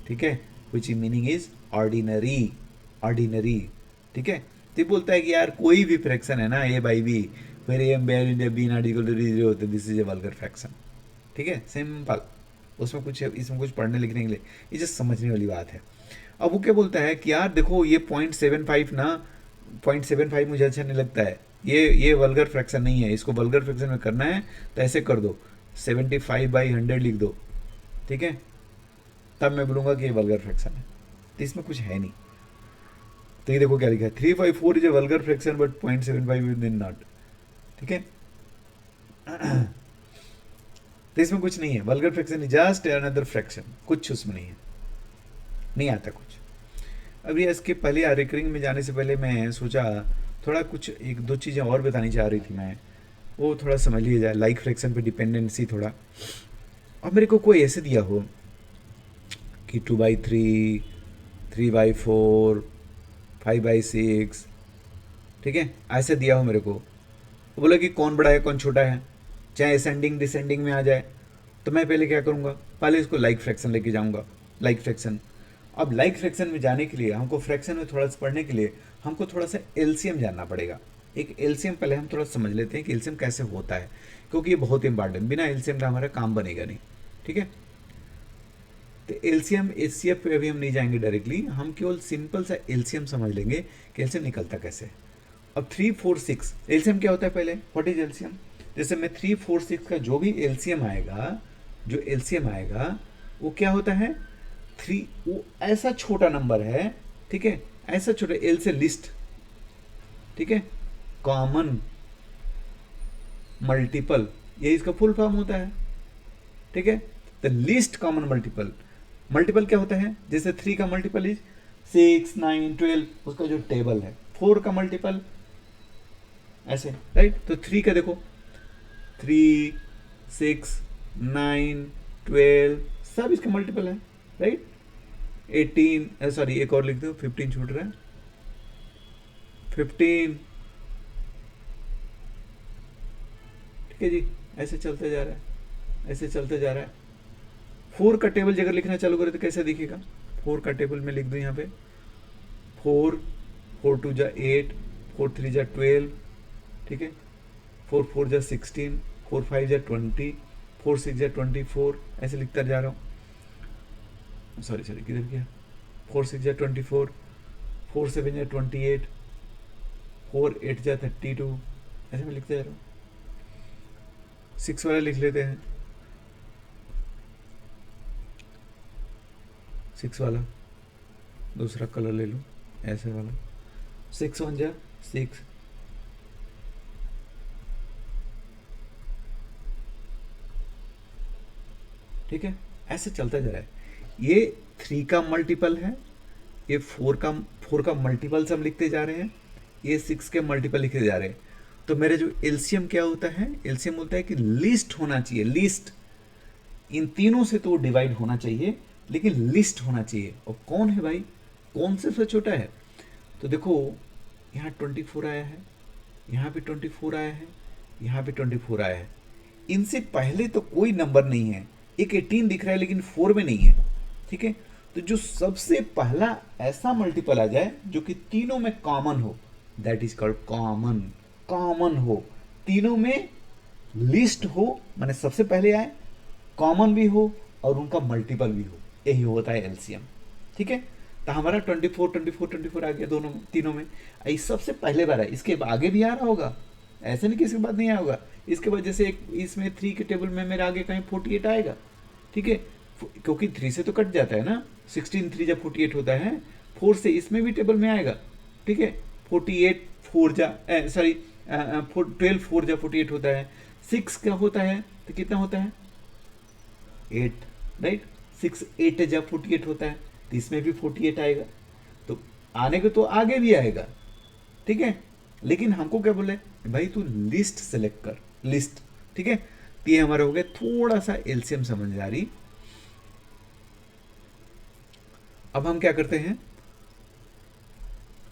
ठीक है, विच मीनिंग इज ऑर्डिनरी, ऑर्डिनरी, ठीक है। तो ये बोलता है कि यार कोई भी फ्रैक्शन है ना, ए बाई बी, फिर ए एम बेयर in b not equal to 0 होता है, this is a vulgar fraction, ठीक है, सिंपल। उसमें कुछ, इसमें कुछ पढ़ने लिखने के लिए, ये जस्ट समझने वाली बात है। अब वो क्या बोलता है कि यार देखो ये 0.75 ना, 0.75 मुझे अच्छा नहीं लगता है, ये वल्गर फ्रैक्शन नहीं है, इसको वल्गर फ्रैक्शन में करना है तो ऐसे कर दो, 75/100 लिख दो, ठीक है, तब मैं बोलूँगा कि ये वल्गर फ्रैक्शन है। तो इसमें कुछ है नहीं। तो ये देखो क्या लिखा है, 3/4 is a vulgar fraction but 0.75 is not, ठीक है। तो इसमें कुछ नहीं है, vulgar fraction is just another fraction, कुछ उसमें नहीं है, नहीं आता कुछ। अभी इसके पहले रिकरिंग में जाने से पहले मैं सोचा थोड़ा कुछ एक दो चीज़ें और बतानी चाह रही थी मैं, वो थोड़ा समझ लिया जाए, लाइक फ्रैक्शन पे डिपेंडेंसी थोड़ा। अब मेरे को कोई ऐसे दिया हो कि 2/3, 3/4, 5/6, ठीक है, ऐसे दिया हो मेरे को, तो बोला कि कौन बड़ा है कौन छोटा है, चाहे असेंडिंग डिसेंडिंग में आ जाए, तो मैं पहले क्या करूँगा, पहले इसको लाइक फ्रैक्शन लेके जाऊँगा, लाइक फ्रैक्शन। अब लाइक फ्रैक्शन में जाने के लिए हमको, फ्रैक्शन में थोड़ा सा पढ़ने के लिए हमको थोड़ा सा एलसीएम जानना पड़ेगा। एक एलसीएम पहले हम थोड़ा समझ लेते हैं कि एलसीएम कैसे होता है, क्योंकि ये बहुत इंपॉर्टेंट, बिना एलसीएम का हमारा काम बनेगा नहीं, ठीक है। तो एलसीएम एचसीएफ पे अभी हम नहीं जाएंगे डायरेक्टली, हम केवल सिंपल सा एलसीएम समझ लेंगे कि एलसीएम निकलता कैसे। अब 3, 4, 6 एलसीएम क्या होता है पहले, व्हाट इज एलसीएम? जैसे मैं 3, 4, 6 का जो भी एलसीएम आएगा, जो एलसीएम आएगा वो क्या होता है, 3, वो ऐसा छोटा नंबर है, ठीक है, ऐसा छोटा, एल से लिस्ट, ठीक है, कॉमन मल्टीपल, ये इसका फुल फॉर्म होता है, ठीक है। The least common multiple, multiple क्या होता है, जैसे 3 का मल्टीपल इज 6, 9, 12, उसका जो टेबल है। 4 का मल्टीपल ऐसे, राइट, तो 3 का देखो, 3, 6, 9, 12 सब इसके मल्टीपल है, राइट। 18, सॉरी एक और लिख दो, 15 छूट रहा है, 15, ठीक है जी, ऐसे चलते जा रहा है, ऐसे चलते जा रहा है। 4 का टेबल अगर लिखना चालू करें तो कैसे दिखेगा, 4 का टेबल में लिख दूं यहाँ पे, 4, 4 2 जा 8, 4 3 जा 12, ठीक है, 4 4 जा 16, 4 5 जा 20, 4 6 जा 24, ऐसे लिखता जा रहा हूँ। सॉरी किधर गया, 4 6 जा 24, 4 7 जा 28, 4 8 जा 32, ऐसे मैं लिखते जा रहा हूँ। 6 वाला लिख लेते हैं, 6 वाला दूसरा कलर ले लो, ऐसे वाला, 6 1 जा 6, ठीक है, ऐसे चलता जा रहा है। ये 3 का मल्टीपल है, ये 4 का मल्टीपल सब लिखते जा रहे हैं, ये 6 के मल्टीपल लिखते जा रहे हैं। तो मेरे जो एलसीएम क्या होता है, एलसीएम बोलता है कि लिस्ट होना चाहिए, लिस्ट, इन तीनों से तो डिवाइड होना चाहिए, लेकिन लिस्ट होना चाहिए। और कौन है भाई, कौन से सबसे छोटा है, तो देखो यहाँ 24 आया है, यहाँ पे 24 आया है, यहाँ पे 24 आया है, इनसे पहले तो कोई नंबर नहीं है। एक 18 दिख रहा है लेकिन 4 में नहीं है, ठीक है। तो जो सबसे पहला ऐसा मल्टीपल आ जाए जो कि तीनों में कॉमन हो, that is called common. Common हो, तीनों में लिस्ट हो, माने सबसे पहले आए, कॉमन भी हो और उनका मल्टीपल भी हो, यही होता है एलसीएम। ठीक है, तो हमारा 24 24 24 आ गया दोनों तीनों में। ये सबसे पहले बार है, इसके आगे भी आ रहा होगा, ऐसे नहीं कि इसके बाद नहीं आया होगा। इसके बाद जैसे एक इसमें 3 के टेबल में मेरे आगे कहीं 48 आएगा। ठीक है, क्योंकि 3 से तो कट जाता है ना, 16 3 जब 48 होता है, 4 से इसमें भी टेबल में आएगा। ठीक है, 48 4 जा सॉरी 12 4 जा 48 होता है। 6 क्या होता है, तो कितना होता है 8, राइट। 6 8 जा 48 होता है, तो इसमें भी 48 आएगा। तो आने को तो आगे भी आएगा। ठीक है, लेकिन हमको क्या बोले भाई तू लिस्ट सेलेक्ट कर, लिस्ट। ठीक है, तो ये हमारा हो गया थोड़ा सा एलसीएम समझ आ रही। अब हम क्या करते हैं,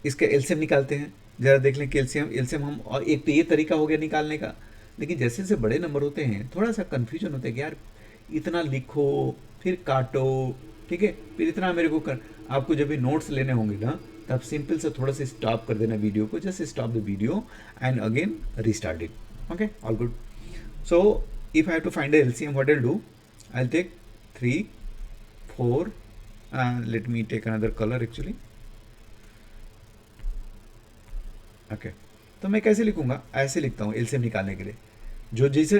इसके एलसीएम निकालते हैं। जरा देख लें कि एलसीएम एलसीएम हम, और एक तो ये तरीका हो गया निकालने का, लेकिन जैसे जैसे बड़े नंबर होते हैं थोड़ा सा कंफ्यूजन होता है कि यार इतना लिखो फिर काटो। ठीक है, फिर इतना मेरे को कर, आपको जब भी नोट्स लेने होंगे ना, तब सिंपल से थोड़ा सा स्टॉप कर देना वीडियो को, just stop the video and again restart it. Okay, all good. So if I have to find the LCM, what I will do, I will take 3 4, let me take another color actually. Okay, तो मैं कैसे लिखूंगा, ऐसे लिखता हूँ LCM निकालने के लिए। जो जैसे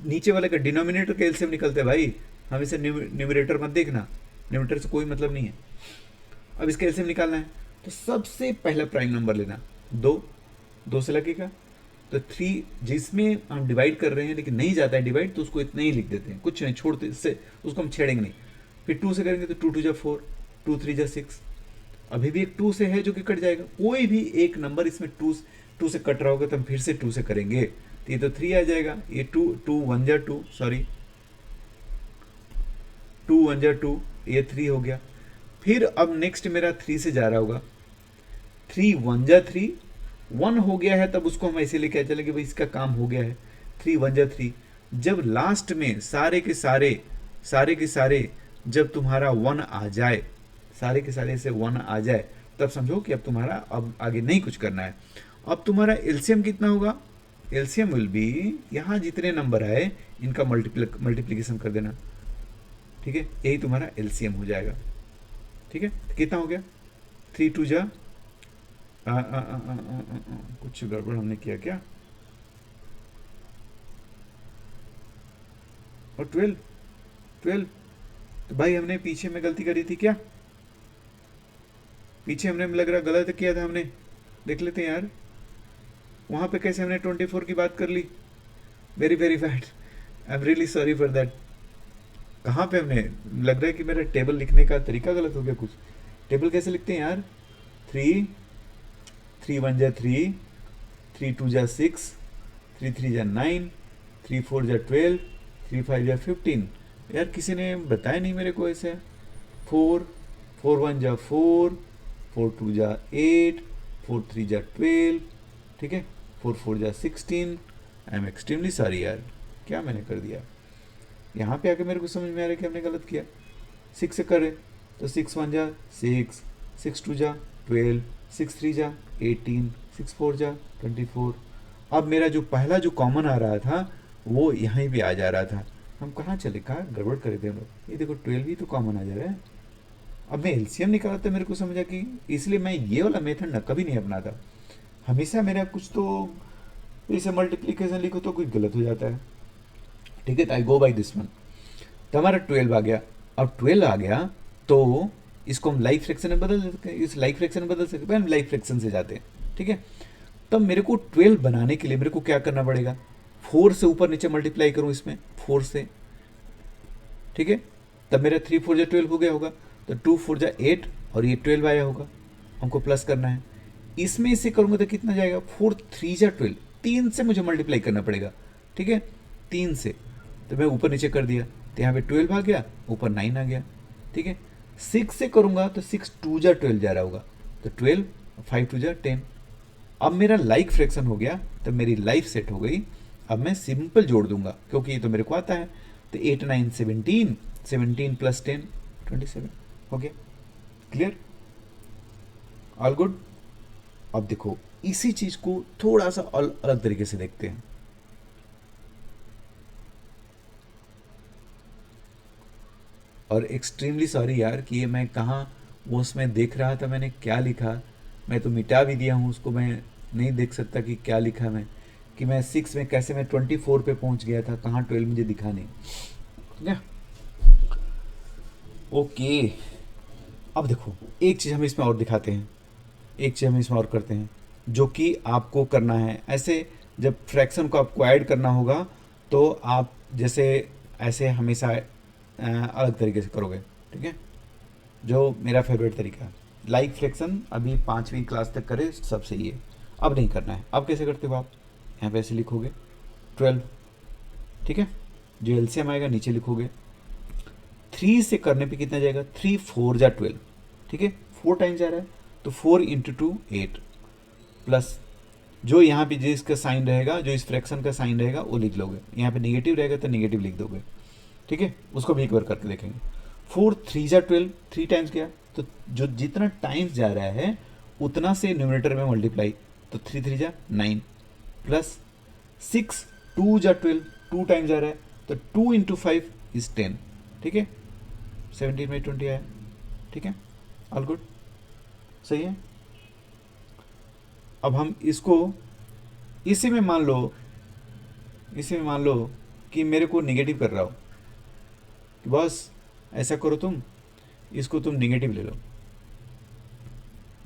नीचे वाले का डिनोमिनेटर का एलसीएम निकलते हैं भाई, हम इसे न्यूमरेटर मत देखना, न्यूमरेटर से कोई मतलब नहीं है। अब इसका एलसीएम निकालना है, तो सबसे पहला प्राइम नंबर लेना, 2 से लगेगा। तो 3 जिसमें हम डिवाइड कर रहे हैं लेकिन नहीं जाता है डिवाइड, तो उसको इतना ही लिख देते हैं, कुछ नहीं छोड़ते, इससे उसको हम छेड़ेंगे नहीं। फिर 2 से करेंगे तो 2 2 जा 4, 2 3 जा 6। अभी भी एक 2 से है जो कि कट जाएगा, कोई भी एक नंबर इसमें 2 से कट रहा होगा तो हम फिर से 2 से करेंगे, तो ये तो 3 आ जाएगा। ये 2 1 जा 2, सॉरी 2 1 जा 2, ये 3 हो गया। फिर अब नेक्स्ट मेरा 3 से जा रहा होगा, 3 1 जा 3, 1 हो गया है, तब उसको हम ऐसे लेके चले कि भाई इसका काम हो गया है, 3 1 जा 3। जब लास्ट में सारे के सारे जब तुम्हारा 1 आ जाए, सारे के सारे से 1 आ जाए, तब समझो कि अब तुम्हारा अब आगे नहीं कुछ करना है। अब तुम्हारा एलसीएम कितना होगा, एलसीएम विल बी, यहाँ जितने नंबर आए इनका मल्टीप्लिकेशन कर देना। ठीक है, यही तुम्हारा एलसीएम हो जाएगा। ठीक है, कितना हो गया, 3 2 जा कुछ गड़बड़ हमने किया क्या, और 12 तो भाई हमने पीछे में गलती करी थी क्या, पीछे हमने लग रहा गलत किया था हमने, देख लेते हैं यार वहाँ पे कैसे हमने 24 की बात कर ली। Very very bad, I am really sorry for that. कहाँ पे हमने, लग रहा है कि मेरा टेबल लिखने का तरीका गलत हो गया कुछ। टेबल कैसे लिखते हैं यार, 3 1 जा 3, 3 2 जा 6, 3 3 जा 9, 3 4 जा 12, 3 5 जा 15। यार किसी ने बताया नहीं मेरे को ऐसे। 4 1 जा 4, 4 2 जा 8, 4 3 जा 12। ठीक है, 4 4 जा 16। आई एम एक्सट्रीमली सॉरी यार, क्या मैंने कर दिया। यहाँ पे आके मेरे को समझ में आ रहा है कि हमने गलत किया। 6 से करे तो 6 1 जा 6, 6 2 जा 12, 6 3 जा 18, 6 4 जा 24। अब मेरा जो पहला जो कॉमन आ रहा था वो यहीं भी आ जा रहा था। हम कहाँ चले, कहाँ गड़बड़ करे थे हम लोग। ये देखो 12 ही तो कॉमन आ जा रहा है। अब मैं एलसीएम निकाला तो मेरे को समझा कि, इसलिए मैं ये वाला मेथड ना कभी नहीं अपनाता। हमेशा मेरा कुछ तो इसे मल्टीप्लिकेशन लिखो तो कुछ गलत हो जाता है। ठीक है, आई गो बाई दिस वन। तो हमारा 12 आ गया। अब 12 आ गया तो इसको हम लाइफ फ्रैक्शन में बदल सकते हैं, इस लाइफ फ्रैक्शन में बदल सकते हैं, हम लाइफ फ्रैक्शन से जाते हैं। ठीक है, तब मेरे को 12 बनाने के लिए मेरे को क्या करना पड़ेगा, 4 से ऊपर नीचे मल्टीप्लाई करूँ इसमें 4 से। ठीक है, तब मेरा 3 4 जा 12 हो गया होगा, तो 2 4 जा 8 और ये 12 आया होगा, हमको प्लस करना है। इसमें इसे करूँगा तो कितना जाएगा, 4 3 जा 12, 3 से मुझे मल्टीप्लाई करना पड़ेगा। ठीक है, 3 से, तो मैं ऊपर नीचे कर दिया, तो यहाँ पे 12 आ गया, ऊपर 9 आ गया। ठीक है, 6 से करूँगा तो 6 2 जा 12 जा रहा होगा, तो 12, 5 2 जा 10। अब मेरा लाइक फ्रैक्शन हो गया, तो मेरी लाइफ सेट हो गई। अब मैं सिंपल जोड़ दूंगा क्योंकि ये तो मेरे को आता है। तो 8 9 17, 17 plus 10 27। Okay, clear, all good. अब देखो इसी चीज को थोड़ा सा अलग तरीके से देखते हैं। और एक्सट्रीमली सॉरी यार कि ये मैं कहाँ वो उसमें देख रहा था, मैंने क्या लिखा, मैं तो मिटा भी दिया हूँ उसको, मैं नहीं देख सकता कि क्या लिखा मैं, कि मैं 6 में कैसे मैं 24 पे पहुँच गया था, कहाँ 12 मुझे दिखा नहीं। ठीक है, ओके। अब देखो एक चीज़ हम इसमें और दिखाते हैं, एक चीज़ हम इसमें और करते हैं जो कि आपको करना है। ऐसे जब फ्रैक्शन को आपको ऐड करना होगा तो आप जैसे ऐसे हमेशा अलग तरीके से करोगे। ठीक है, जो मेरा फेवरेट तरीका है, लाइक फ्रैक्शन अभी 5वीं क्लास तक करे सब सही है, अब नहीं करना है। अब कैसे करते हो आप, यहाँ पे ऐसे लिखोगे 12। ठीक है, जो एलसीएम आएगा नीचे लिखोगे। 3 से करने पे कितना जाएगा, 3 4 जा 12। ठीक है, 4 टाइम्स जा रहा है तो 4 इंटू 2 8, प्लस जो यहाँ पे जिसका साइन रहेगा, जो इस फ्रैक्शन का साइन रहेगा वो लिख लोगे। यहाँ पे नेगेटिव रहेगा तो नेगेटिव लिख दोगे। ठीक है, उसको भी एक बार करके देखेंगे। 4 3 जा 12, 3 टाइम्स गया तो जो जितना टाइम्स जा रहा है उतना से न्यूमरेटर में मल्टीप्लाई, तो 3 3 जा 9, प्लस 6 2 जा 12, 2 टाइम्स जा रहा है तो 2 इंटू 5 इज 10। ठीक है, 17/20 आया। ठीक है, ऑल गुड, सही है। अब हम इसको इसी में मान लो, इसी में मान लो कि मेरे को निगेटिव कर रहा हो, कि बस ऐसा करो तुम, इसको तुम निगेटिव ले लो,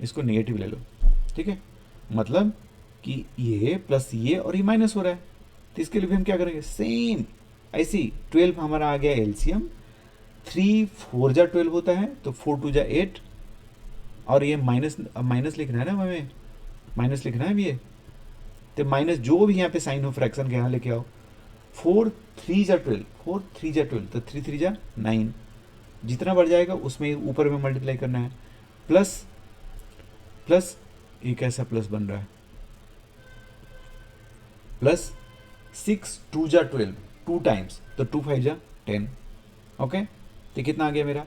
इसको निगेटिव ले लो। ठीक है, मतलब कि ये प्लस ये और ये माइनस हो रहा है, तो इसके लिए भी हम क्या करेंगे, सेम ऐसी 12 हमारा आ गया एलसीएम। 3 4 जा 12 होता है तो 4 2 जा 8, और ये माइनस, अब माइनस लिखना है ना हमें, माइनस लिखना है अब ये, तो माइनस जो भी यहाँ पे साइन हो फ्रैक्शन के यहाँ लेके आओ। 4 3 जा 12, 4 3 जा 12 तो 3 3 जा 9, जितना बढ़ जाएगा उसमें ऊपर में मल्टीप्लाई करना है। प्लस प्लस ये कैसा प्लस बन रहा है, प्लस 6 2 जा 12, 2 टाइम्स तो 2 5 जा 10। ओके, तो कितना आ गया मेरा,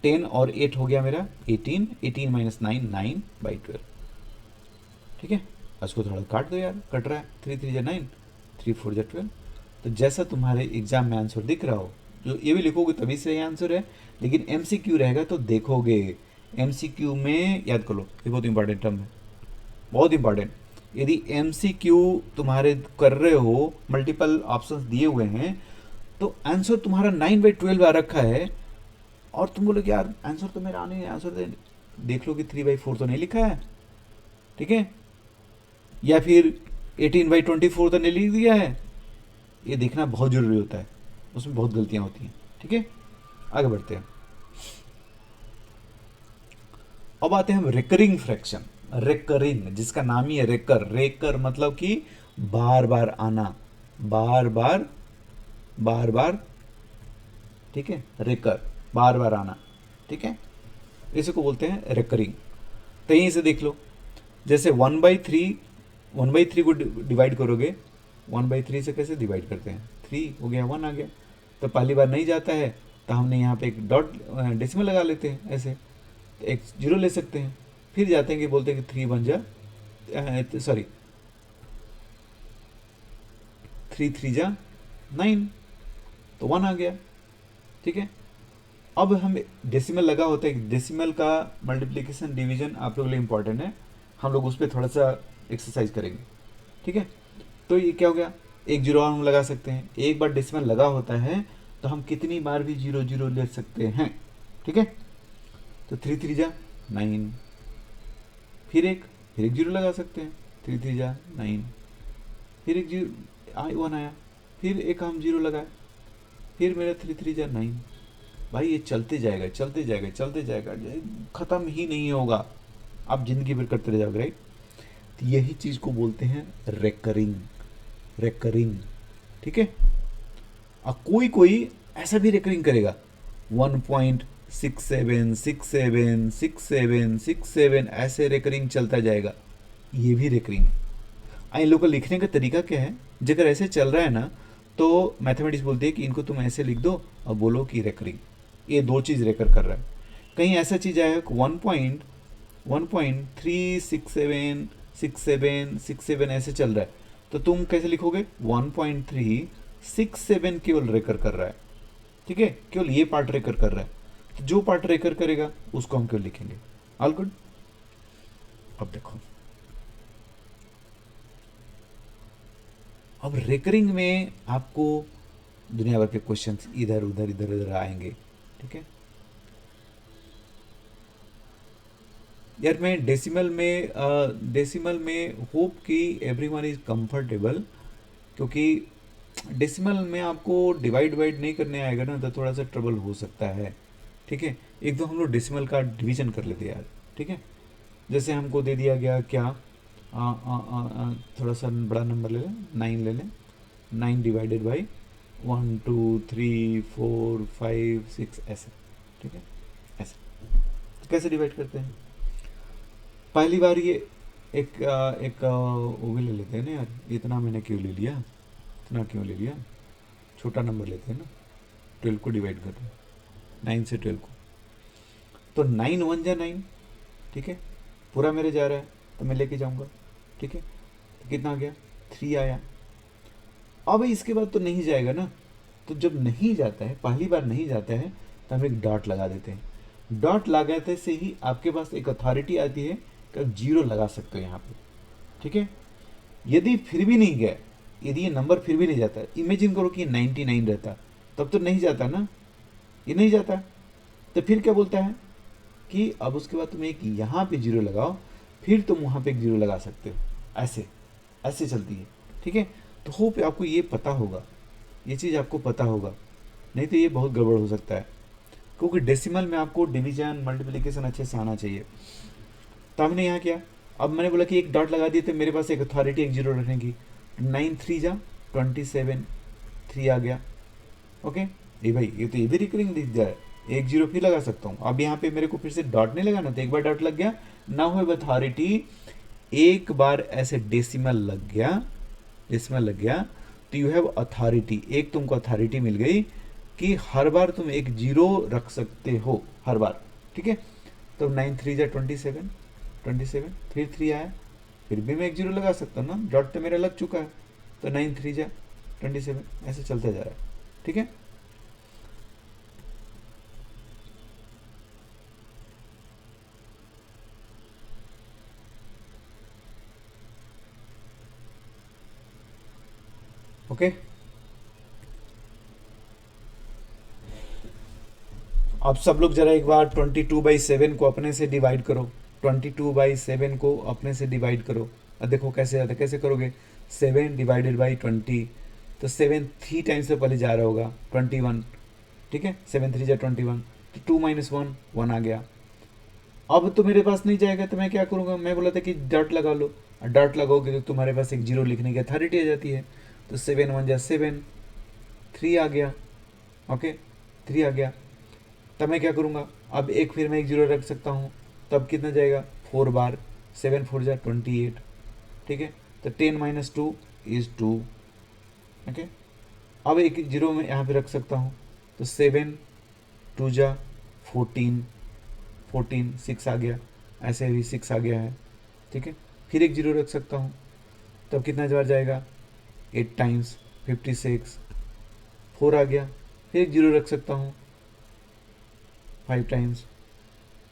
10 और 8 हो गया मेरा 18, 18 माइनस 9 9/12। ठीक है, उसको थोड़ा काट दो यार, कट रहा है, 3 3 जा 9, 3 4 जा 12। तो जैसा तुम्हारे एग्जाम में आंसर दिख रहा हो, जो ये भी लिखोगे तभी से आंसर है, लेकिन एमसीक्यू रहेगा तो देखोगे, एमसीक्यू में याद कर लो, ये बहुत इंपॉर्टेंट टर्म है, बहुत इंपॉर्टेंट। यदि एमसीक्यू तुम्हारे कर रहे हो, मल्टीपल ऑप्शंस दिए हुए हैं, तो आंसर तुम्हारा 9/12 आ रखा है, और तुम बोलोगे यार आंसर तो मेरा आने, आंसर देख लो कि 3/4 तो नहीं लिखा है। ठीक है, या फिर 18/24 तो नहीं लिख दिया है, ये देखना बहुत जरूरी होता है, उसमें बहुत गलतियां होती हैं। ठीक है, आगे बढ़ते हैं। अब आते हैं हम रिकरिंग फ्रैक्शन। रिकरिंग, जिसका नाम ही है रेकर, रेकर मतलब कि बार बार आना, बार बार बार बार। ठीक है, रेकर बार बार आना। ठीक है, इसी को बोलते हैं रिकरिंग। तो यहीं से देख लो, जैसे 1/3 को डिवाइड करोगे, 1/3 से कैसे डिवाइड करते हैं, 3 हो गया, 1 आ गया, तो पहली बार नहीं जाता है तो हमने यहाँ पे एक डॉट डेसिमल लगा लेते हैं, ऐसे तो एक 0 ले सकते हैं, फिर जाते हैं कि बोलते हैं कि 3 बन जा, सॉरी 3 3 जा 9, तो 1 आ गया। ठीक है, अब हम डेसिमल लगा होता है, डेसिमल का मल्टीप्लिकेशन डिवीजन आप लोगों के लिए इंपॉर्टेंट है, हम लोग उस पर थोड़ा सा एक्सरसाइज करेंगे। ठीक है, तो ये क्या हो गया, एक 0 और हम लगा सकते हैं, एक बार डेसिमल लगा होता है तो हम कितनी बार भी 0 0 ले सकते हैं। ठीक है, तो 3 3 जा 9, फिर एक 0 लगा सकते हैं, 3 3 जा 9, फिर एक 0 1 आया, फिर एक हम 0 लगाए, फिर मेरा 3 3 जा 9। भाई ये चलते जाएगा चलते जाएगा चलते जाएगा, ख़त्म ही नहीं होगा, आप जिंदगी भर करते रह जाओगे, राइट। तो यही चीज़ को बोलते हैं रेकरिंग, रेकरिंग। ठीक है, और कोई कोई ऐसा भी रेकरिंग करेगा, 1.67 67 67 67 ऐसे रेकरिंग चलता जाएगा, ये भी रेकरिंग है। इन लोगों को लिखने का तरीका क्या है, अगर ऐसे चल रहा है ना तो मैथमेटिक्स बोलती है कि इनको तुम ऐसे लिख दो और बोलो कि रेकरिंग, ये दो चीज़ रेकर कर रहा है। कहीं ऐसा चीज आया 1.3676767 ऐसे चल रहा है, तो तुम कैसे लिखोगे? 1.367 केवल रेकर कर रहा है, ठीक है, केवल ये पार्ट रेकर कर रहा है, तो जो पार्ट रेकर करेगा उसको हम केवल लिखेंगे। All good. अब देखो, अब रेकरिंग में आपको दुनिया भर के क्वेश्चंस इधर उधर इधर उधर आएंगे, ठीक है। यार मैं डेसिमल में होप कि एवरीवन इज कंफर्टेबल, क्योंकि डेसिमल में आपको डिवाइड वाइड नहीं करने आएगा ना, तो थोड़ा सा ट्रबल हो सकता है, ठीक है। एक दो हम लोग डेसिमल का डिवीजन कर लेते हैं यार, ठीक है। जैसे हमको दे दिया गया क्या, थोड़ा सा बड़ा नंबर ले लें, 9 ले लें। 9 डिवाइडेड बाई 1 2 3 4 5 6 ऐसे, ठीक है, ऐसे। तो कैसे डिवाइड करते हैं? पहली बार ये वो भी ले लेते हैं ना यार, इतना मैंने क्यों ले लिया, इतना क्यों ले लिया, छोटा नंबर लेते हैं ना। 12 को डिवाइड करते हैं, 9 से 12 को, तो 9 1 जा 9, ठीक है, पूरा मेरे जा रहा है तो मैं लेके जाऊंगा, ठीक है। तो कितना आ गया? 3 आया। अब इसके बाद तो नहीं जाएगा ना, तो जब नहीं जाता है, पहली बार नहीं जाता है, तो हम एक डॉट लगा देते हैं। डॉट लगाते से ही आपके पास एक अथॉरिटी आती है कि आप जीरो लगा सकते हो यहाँ पे, ठीक है। यदि फिर भी नहीं गया, यदि ये नंबर फिर भी नहीं जाता, इमेजिन करो कि ये 99 रहता, तब तो नहीं जाता ना, ये नहीं जाता, तो फिर क्या बोलता है कि अब उसके बाद तुम एक यहाँ पे जीरो लगाओ, फिर तुम वहाँ पे एक जीरो लगा सकते हो, ऐसे ऐसे चलती है, ठीक है। तो होप आपको ये पता होगा, ये चीज़ आपको पता होगा, नहीं तो ये बहुत गड़बड़ हो सकता है, क्योंकि डेसिमल में आपको डिवीजन मल्टीप्लिकेशन अच्छे से आना चाहिए। तो हमने यहाँ किया, अब मैंने बोला कि एक डॉट लगा दिए, तो मेरे पास एक अथॉरिटी एक जीरो रखने की। 9 3 जा 27, 3 आ गया, ओके। ये भाई ये तो ये भी रिकरिंग दिख जाए, एक जीरो फिर लगा सकता हूँ। अब यहाँ पे मेरे को फिर से डॉट नहीं लगाना, तो एक बार डॉट लग गया, नाउ हैव अथॉरिटी, एक बार ऐसे डेसिमल लग गया, डेसिमल लग गया, तो यू हैव अथॉरिटी, एक तुमको अथॉरिटी मिल गई कि हर बार तुम एक जीरो रख सकते हो, हर बार, ठीक है। तो 9 3 जा 27, 27 फिर 3 आया, फिर भी मैं एक जीरो लगा सकता हूँ ना, डॉट तो मेरा लग चुका है, तो 9 3 जा 27 ऐसे चलता जा रहा है, ठीक है। ओके, अब सब लोग जरा एक बार 22/7 को अपने से डिवाइड करो, 22/7 को अपने से डिवाइड करो। अब देखो कैसे आता है, कैसे करोगे? 7 डिवाइडेड बाई 20, तो 7 3 टाइम्स से पहले जा रहा होगा 21, ठीक है, 7 3 जा 21, तो 2 - 1 1 आ गया। अब तो मेरे पास नहीं जाएगा, तो मैं क्या करूँगा? मैं बोला था कि डॉट लगा लो, और डॉट लगाओगे तो तुम्हारे पास एक जीरो लिखने की अथॉरिटी आ जाती है, तो 7 1 जा 7, 3 आ गया, ओके, 3 आ गया। तब मैं क्या करूँगा? अब एक फिर मैं एक जीरो रख सकता हूँ, तब कितना जाएगा? 4 बार, 7 4 जा 28, ठीक है, तो 10 - 2 इज 2, ओके। अब एक जीरो मैं यहाँ पे रख सकता हूँ, तो 7 2 जा 14, 14 6 आ गया, ऐसे भी 6 आ गया है, ठीक है। फिर एक जीरो रख सकता हूँ, तब कितना बार जाएगा? 8 टाइम्स 56, 4 आ गया, फिर एक जीरो रख सकता हूँ 5 टाइम्स,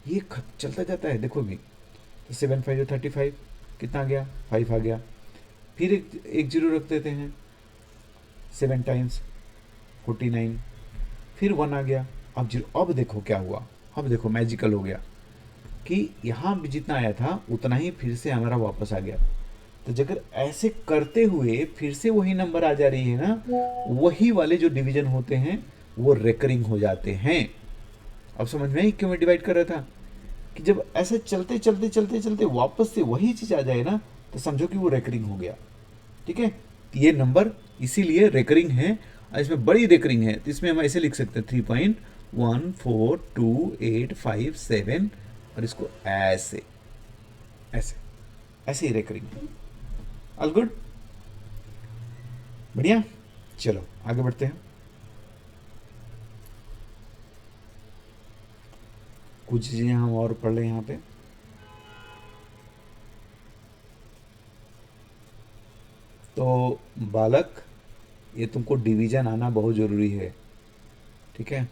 ये चलता जाता है, देखो भी। तो 7 5 35, कितना आ गया? 5 आ गया, फिर एक जीरो रख देते हैं, 7 टाइम्स 49, फिर 1 आ गया, अब जीरो। अब देखो क्या हुआ, अब देखो मैजिकल हो गया कि यहाँ भी जितना आया था उतना ही फिर से हमारा वापस आ गया। तो अगर ऐसे करते हुए फिर से वही नंबर आ जा रही है ना, वही वाले जो डिवीजन होते हैं वो रेकरिंग हो जाते हैं। अब समझ में आई क्यों मैं डिवाइड कर रहा था? कि जब ऐसे चलते चलते चलते चलते वापस से वही चीज आ जाए ना, तो समझो कि वो रेकरिंग हो गया, ठीक है। तो ये नंबर इसीलिए रेकरिंग है, और इसमें बड़ी रेकरिंग है, तो इसमें हम ऐसे लिख सकते हैं 3.14285 और इसको ऐसे ऐसे ऐसे ही रेकरिंग है। ऑल गुड, बढ़िया। चलो आगे बढ़ते हैं। कुछ चीज़ें हम और पढ़ लें यहाँ पे। तो बालक, ये तुमको डिवीज़न आना बहुत ज़रूरी है, ठीक है।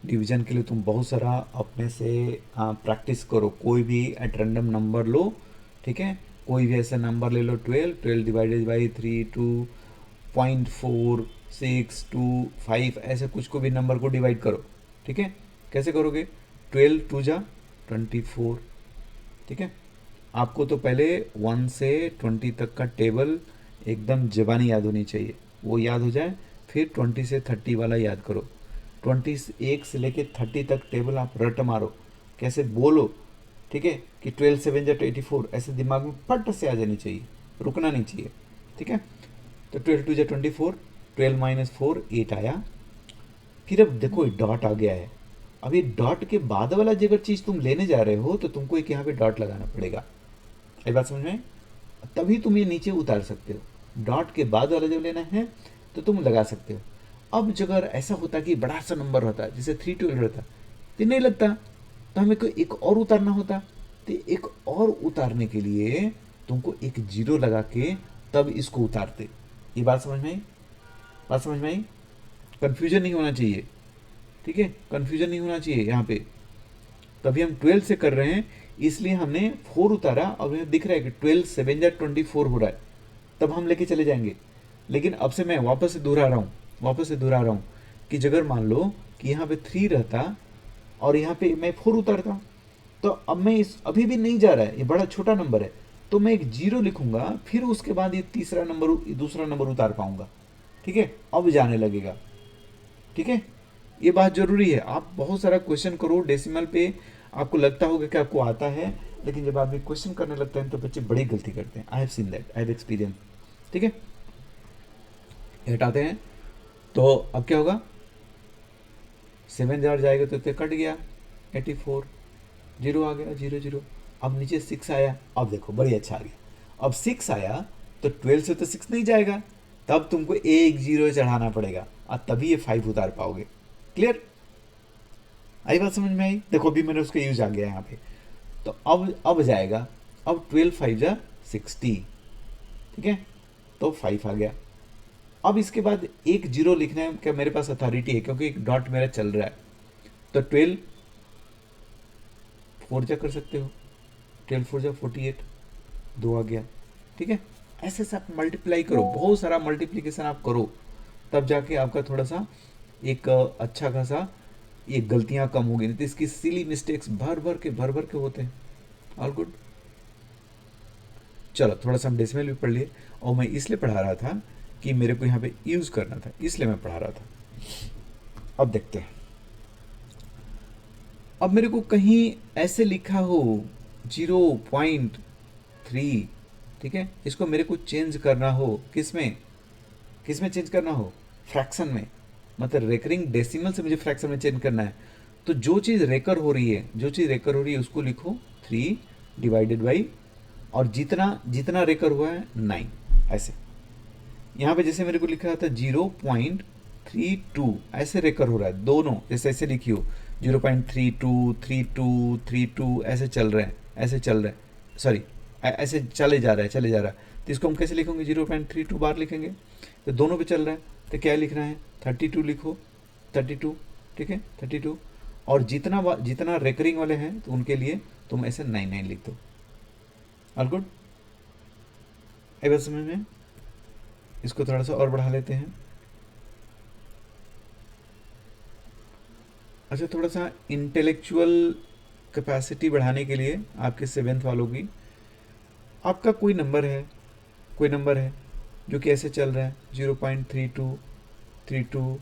डिवीज़न के लिए तुम बहुत सारा अपने से प्रैक्टिस करो। कोई भी एट रैंडम नंबर लो, ठीक है। कोई भी ऐसा नंबर ले लो, 12, 12 डिवाइडेड बाई 3, 2.4, 6, 2, 5, ऐसे कुछ को भी नंबर को डिवाइड करो, ठीक है। कैसे करोगे? 12 टू जा 24, ठीक है। आपको तो पहले 1 से 20 तक का टेबल एकदम ज़बानी याद होनी चाहिए, वो याद हो जाए, फिर 20 से 30 वाला याद करो। 21 से लेके 30 तक टेबल आप रट मारो, कैसे बोलो, ठीक है, कि 12 7 जा 24, ऐसे दिमाग में फट से आ जानी चाहिए, रुकना नहीं चाहिए, ठीक है। तो 12 2 जा 24, 12 माइनस 4 8 आया। फिर अब देखो डॉट आ गया है। अब ये डॉट के बाद वाला अगर चीज़ तुम लेने जा रहे हो तो तुमको एक यहाँ पे डॉट लगाना पड़ेगा। ये बात समझ में? तभी तुम ये नीचे उतार सकते हो। डॉट के बाद वाला जब लेना है तो तुम लगा सकते हो। अब अगर ऐसा होता कि बड़ा सा नंबर होता, जैसे 312 रहता, तो नहीं लगता, तो हमें कोई एक और उतारना होता। तो एक और उतारने के लिए तुमको एक जीरो लगा के तब इसको उतारते। ये बात समझ में आई? बात समझ में आई? कन्फ्यूजन नहीं होना चाहिए, ठीक है, कन्फ्यूजन नहीं होना चाहिए यहाँ पे। तभी हम 12 से कर रहे हैं, इसलिए हमने 4 उतारा। अब हमें दिख रहा है कि 12 7 जा 24 हो रहा है, तब हम लेके चले जाएंगे। लेकिन अब से मैं वापस से दोहरा रहा हूँ, वापस से दोहरा रहा हूँ कि अगर मान लो कि यहाँ पे 3 रहता और यहाँ पे मैं 4 उतारता, तो अब मैं इस अभी भी नहीं जा रहा है, ये बड़ा छोटा नंबर है, तो मैं एक जीरो लिखूंगा, फिर उसके बाद ये तीसरा नंबर दूसरा नंबर उतार पाऊंगा, ठीक है। अब जाने लगेगा, ठीक है। ये बात जरूरी है। आप बहुत सारा क्वेश्चन करो डेसिमल पे, आपको लगता होगा कि आपको आता है, लेकिन जब आप क्वेश्चन करने लगते हैं तो बच्चे बड़ी गलती करते हैं। I have seen that, I have experience, ठीक है। हटाते हैं, तो अब क्या होगा? 7 जार जाएगा तो कट गया 84, जीरो आ गया, जीरो जीरो। अब नीचे 6 आया, अब देखो बड़ी अच्छा आ गया। अब 6 आया तो 12 से तो 6 नहीं जाएगा, तब तुमको एक जीरो चढ़ाना पड़ेगा और तभी ये 5 उतार पाओगे। क्लियर? आई बात समझ में आई? देखो अभी मैंने उसका यूज आ गया यहाँ पे। तो अब जाएगा, अब 12 5 जा 60, ठीक है, तो 5 आ गया। अब इसके बाद एक जीरो लिखने का मेरे पास अथॉरिटी है क्योंकि एक डॉट मेरा चल रहा है। तो 12 4 जा कर सकते हो, 12 4 जा 48, 2 आ गया, ठीक है। ऐसे ऐसे आप मल्टीप्लाई करो, बहुत सारा मल्टीप्लीकेशन आप करो, तब जाके आपका थोड़ा सा एक अच्छा खासा ये गलतियां कम होगी। नहीं तो इसकी सिली मिस्टेक्स भर भर के होते हैं। All good. चलो थोड़ा सा हम डेसिमल भी पढ़ लिए, और मैं इसलिए पढ़ा रहा था कि मेरे को यहाँ पे यूज़ करना था, इसलिए मैं पढ़ा रहा था। अब देखते हैं, अब मेरे को कहीं ऐसे लिखा हो 0.3, ठीक है, इसको मेरे को चेंज करना हो, किसमें किसमें चेंज करना हो? फ्रैक्शन में, मतलब रेकरिंग डेसिमल से मुझे फ्रैक्शन में चेंज करना है। तो जो चीज़ रेकर हो रही है, जो चीज़ रेकर हो रही है उसको लिखो 3 डिवाइडेड बाई, और जितना जितना रेकर हुआ है 9, ऐसे। यहाँ पे जैसे मेरे को लिखा था 0.32, ऐसे रेकर हो रहा है दोनों, जैसे ऐसे लिखियो 0.32 32 32, ऐसे चल रहे हैं, ऐसे चल रहे हैं, सॉरी ऐसे चले जा रहा है, चले जा रहा है। तो इसको हम कैसे लिखेंगे? 0.32 बार लिखेंगे, तो दोनों पे चल रहा है, तो क्या लिखना है? 32 लिखो, 32, ठीक है, 32। और जितना रेकरिंग वाले हैं तो उनके लिए तुम ऐसे 99 लिख दो। All good? ए बस समझ में? इसको थोड़ा सा और बढ़ा लेते हैं। अच्छा, थोड़ा सा इंटेलेक्चुअल कैपेसिटी बढ़ाने के लिए आपके 7th वालों की, आपका कोई नंबर है जो कि ऐसे चल रहा है 0.32 32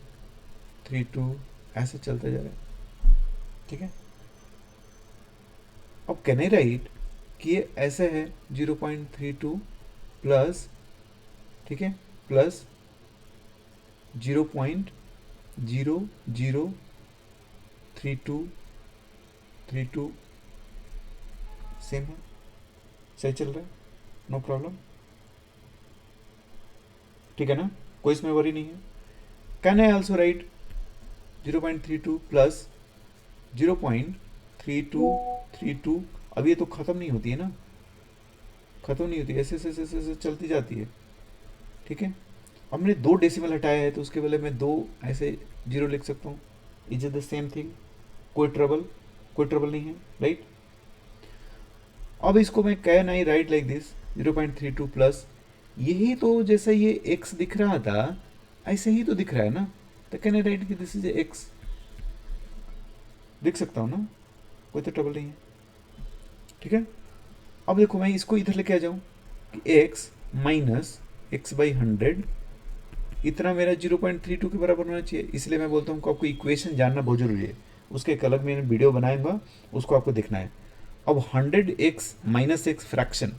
32, ऐसे चलता जा रहा है, ठीक है। अब कैन आई राइट कि ये ऐसे है 0.32 प्लस, ठीक है, प्लस 0.003232, सेम है, सही चल रहा है, नो प्रॉब्लम, ठीक है ना? कोई इसमें वरी नहीं है। Can I also right 0.32 plus 3232। अब ये तो ख़त्म नहीं होती है ना, ख़त्म नहीं होती, ऐसे ऐसे ऐसे ऐसे ऐसे चलती जाती है। ठीक है, अब मैंने 2 डेसिमल हटाया है तो उसके बदले मैं 2 ऐसे जीरो लिख सकता हूँ। Is it the same thing? कोई ट्रबल, कोई ट्रबल नहीं है, राइट? अब इसको मैं can I right like this 0.32 plus, यही तो जैसे ये x दिख रहा था ऐसे ही तो दिख रहा है ना, तो कैन आई राइट कि दिस इज x, लिख सकता हूँ ना, कोई तो ट्रबल नहीं है। ठीक है, अब देखो मैं इसको इधर लेके आ जाऊँ कि x माइनस एक्स बाई 100 इतना मेरा 0.32 के बराबर होना चाहिए। इसलिए मैं बोलता हूँ कि आपको इक्वेशन जानना बहुत जरूरी है, उसके एक अलग मैंने वीडियो बनाऊंगा, उसको आपको देखना है। अब 100x माइनस एक्स फ्रैक्शन,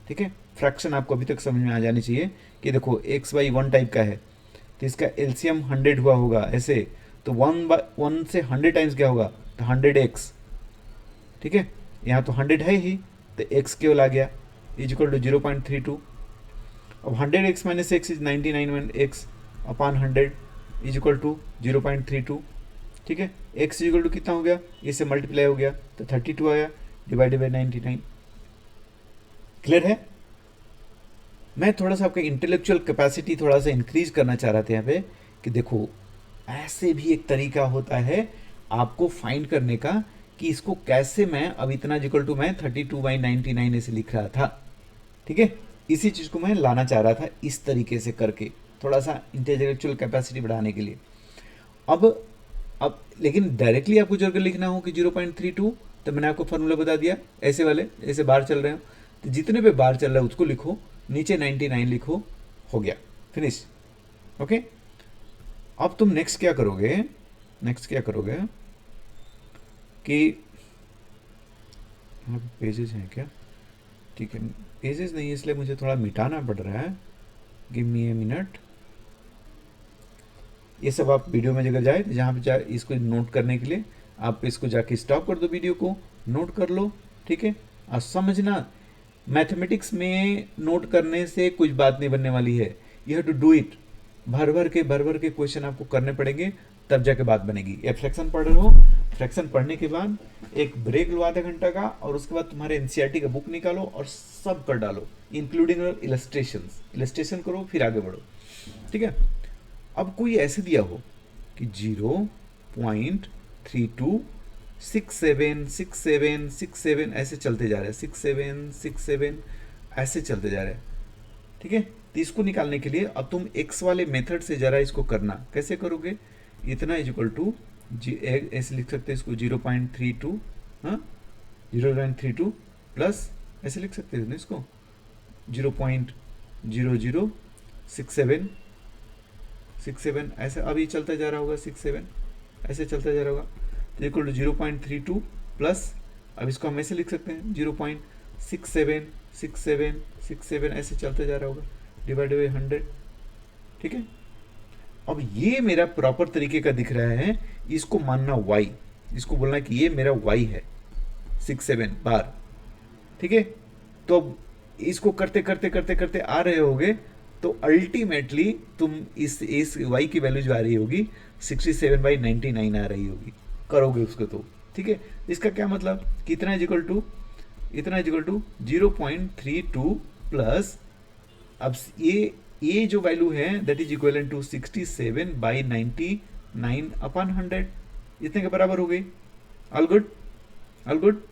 ठीक है, फ्रैक्शन आपको अभी तक समझ में आ जानी चाहिए कि देखो x बाई 1 टाइप का है तो इसका एलसीएम 100 हुआ होगा ऐसे, तो 1 से 100 टाइम्स क्या होगा, तो 100x। ठीक है, यहाँ तो 100 है ही तो x केवल आ गया इज इक्वल टू 0.32। अब 100x minus x is 99 x upon 100 is equal to 0.32। ठीक है, x इज इक्वल टू कितना हो गया, इससे मल्टीप्लाई हो गया तो 32 आया डिवाइडेड बाई 99। क्लियर है? मैं थोड़ा सा आपका इंटेलेक्चुअल कैपेसिटी थोड़ा सा इंक्रीज करना चाह रहा था यहाँ पे कि देखो ऐसे भी एक तरीका होता है आपको फाइंड करने का कि इसको कैसे मैं अब इतना इक्वल टू मैं 32/99 ऐसे लिख रहा था। ठीक है, इसी चीज़ को मैं लाना चाह रहा था इस तरीके से करके, थोड़ा सा इंटेलेक्चुअल कैपेसिटी बढ़ाने के लिए। अब अब लेकिन डायरेक्टली आपको जो अगर लिखना हो कि 0.32 तो मैंने आपको फार्मूला बता दिया, ऐसे वाले ऐसे बार चल रहे हो तो जितने पे बार चल रहा है उसको लिखो, नीचे 99 लिखो, हो गया, फिनिश। ओके, अब तुम नेक्स्ट क्या करोगे, नेक्स्ट क्या करोगे कि यहाँ पे पेजेस हैं क्या, ठीक है पेजेस नहीं है इसलिए मुझे थोड़ा मिटाना पड़ रहा है, गिव मी ए मिनट। ये सब आप वीडियो में अगर जाए तो जहाँ पे जाए इसको नोट करने के लिए आप इसको जाके स्टॉप कर दो, वीडियो को नोट कर लो। ठीक है, और समझना मैथमेटिक्स में नोट करने से कुछ बात नहीं बनने वाली है, you have to do it. भर भर के क्वेश्चन आपको करने पड़ेंगे तब जाके बात बनेगी। या फ्रैक्शन पढ़ रहे हो, फ्रैक्शन पढ़ने के बाद एक ब्रेक लो आधा घंटा का और उसके बाद तुम्हारे एनसीईआरटी का बुक निकालो और सब कर डालो इंक्लूडिंग इलस्ट्रेशंस, इलस्ट्रेशन करो फिर आगे बढ़ो। ठीक है, अब कोई ऐसे दिया हो कि 0.32676767 ऐसे चलते जा रहे हैं, 6767 ऐसे चलते जा रहे हैं। ठीक है, तो इसको निकालने के लिए अब तुम एक्स वाले मेथड से जरा इसको करना, कैसे करोगे, इतना इज इक्वल टू ऐसे लिख सकते हैं इसको 0.32, हाँ 0.32 प्लस ऐसे लिख सकते हैं इसको 0.0067 ऐसे अभी चलता जा रहा होगा, 67 ऐसे चलता जा रहा होगा तो इक्वल टू 0.32 प्लस, अब इसको हम ऐसे लिख सकते हैं 0.676767 ऐसे चलता जा रहा होगा डिवाइडेड बाई 100। ठीक है, अब ये मेरा प्रॉपर तरीके का दिख रहा है, इसको मानना y, इसको बोलना कि ये मेरा y है 67 बार। ठीक है, तो अब इसको करते करते करते करते आ रहे होगे तो अल्टीमेटली तुम इस y की वैल्यू जो आ रही होगी 67/99 आ रही होगी, करोगे उसको तो। ठीक है, इसका क्या मतलब, कितना इज इक्वल टू, इतना इज इक्वल टू 0.32 प्लस, अब ये जो वैल्यू है that is equal to 67/99 upon 100, इतने के बराबर हो गई। ऑल गुड, ऑल गुड,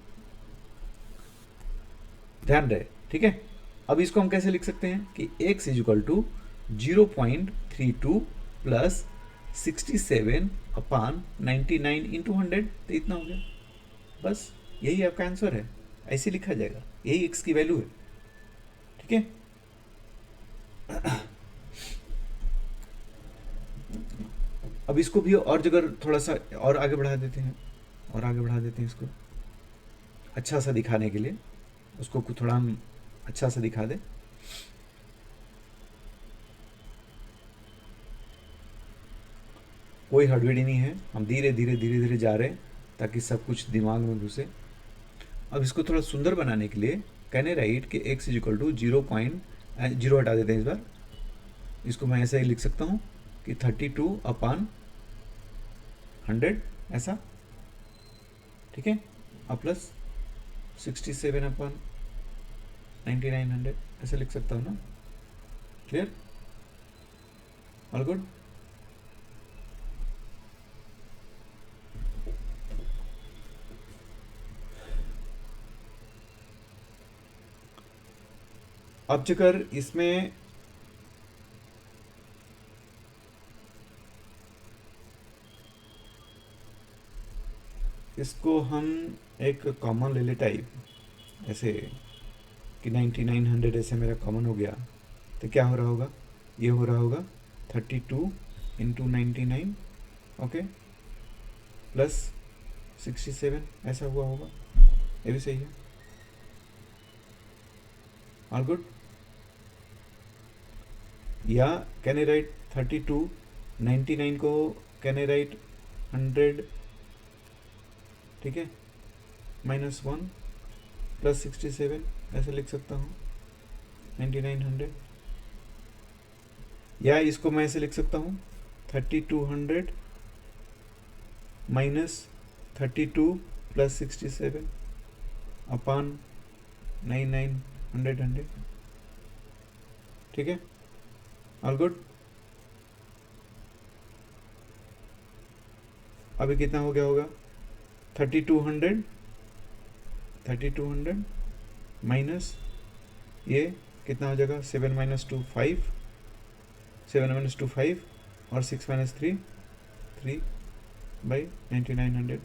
ध्यान रहे। ठीक है, अब इसको हम कैसे लिख सकते हैं कि x is equal to 0.32 plus 67 upon 99 into 100, तो इतना हो गया, बस यही आपका आंसर है, ऐसे लिखा जाएगा, यही x की वैल्यू है। ठीक है, अब इसको भी और जगह थोड़ा सा और आगे बढ़ा देते हैं, और आगे बढ़ा देते हैं इसको अच्छा सा दिखाने के लिए, उसको थोड़ा हम अच्छा सा दिखा दे। कोई हड़बड़ी नहीं है, हम धीरे धीरे धीरे धीरे जा रहे हैं ताकि सब कुछ दिमाग में घुसे। अब इसको थोड़ा सुंदर बनाने के लिए कहने राइट कि x इज इक्वल टू 0 हटा देते हैं इस बार, इसको मैं ऐसा ही लिख सकता हूँ कि 32 अपॉन 100 ऐसा। ठीक है, और प्लस 67 अपन 9900 ऐसे लिख सकता हूँ ना। क्लियर? All good? अब अगर इसमें इसको हम एक कॉमन ले ले टाइप ऐसे कि 9900 ऐसे मेरा कॉमन हो गया, तो क्या हो रहा होगा? ये हो रहा होगा 32 इंटू 99, ओके, प्लस 67 ऐसा हुआ होगा। ये भी सही है। All good? या कैन आई राइट 32, 99 को कैन आई राइट 100, ठीक है, -1 प्लस 67 ऐसे लिख सकता हूँ 9900। या इसको मैं ऐसे लिख सकता हूँ 3200 माइनस 32 प्लस 67 अपान 9900, ठीक है। All good? अभी कितना हो गया होगा? 3200 माइनस ये कितना हो जाएगा? 7 माइनस 2 5, 7 माइनस 2 5 और 6 माइनस 3 3 बाई 9900।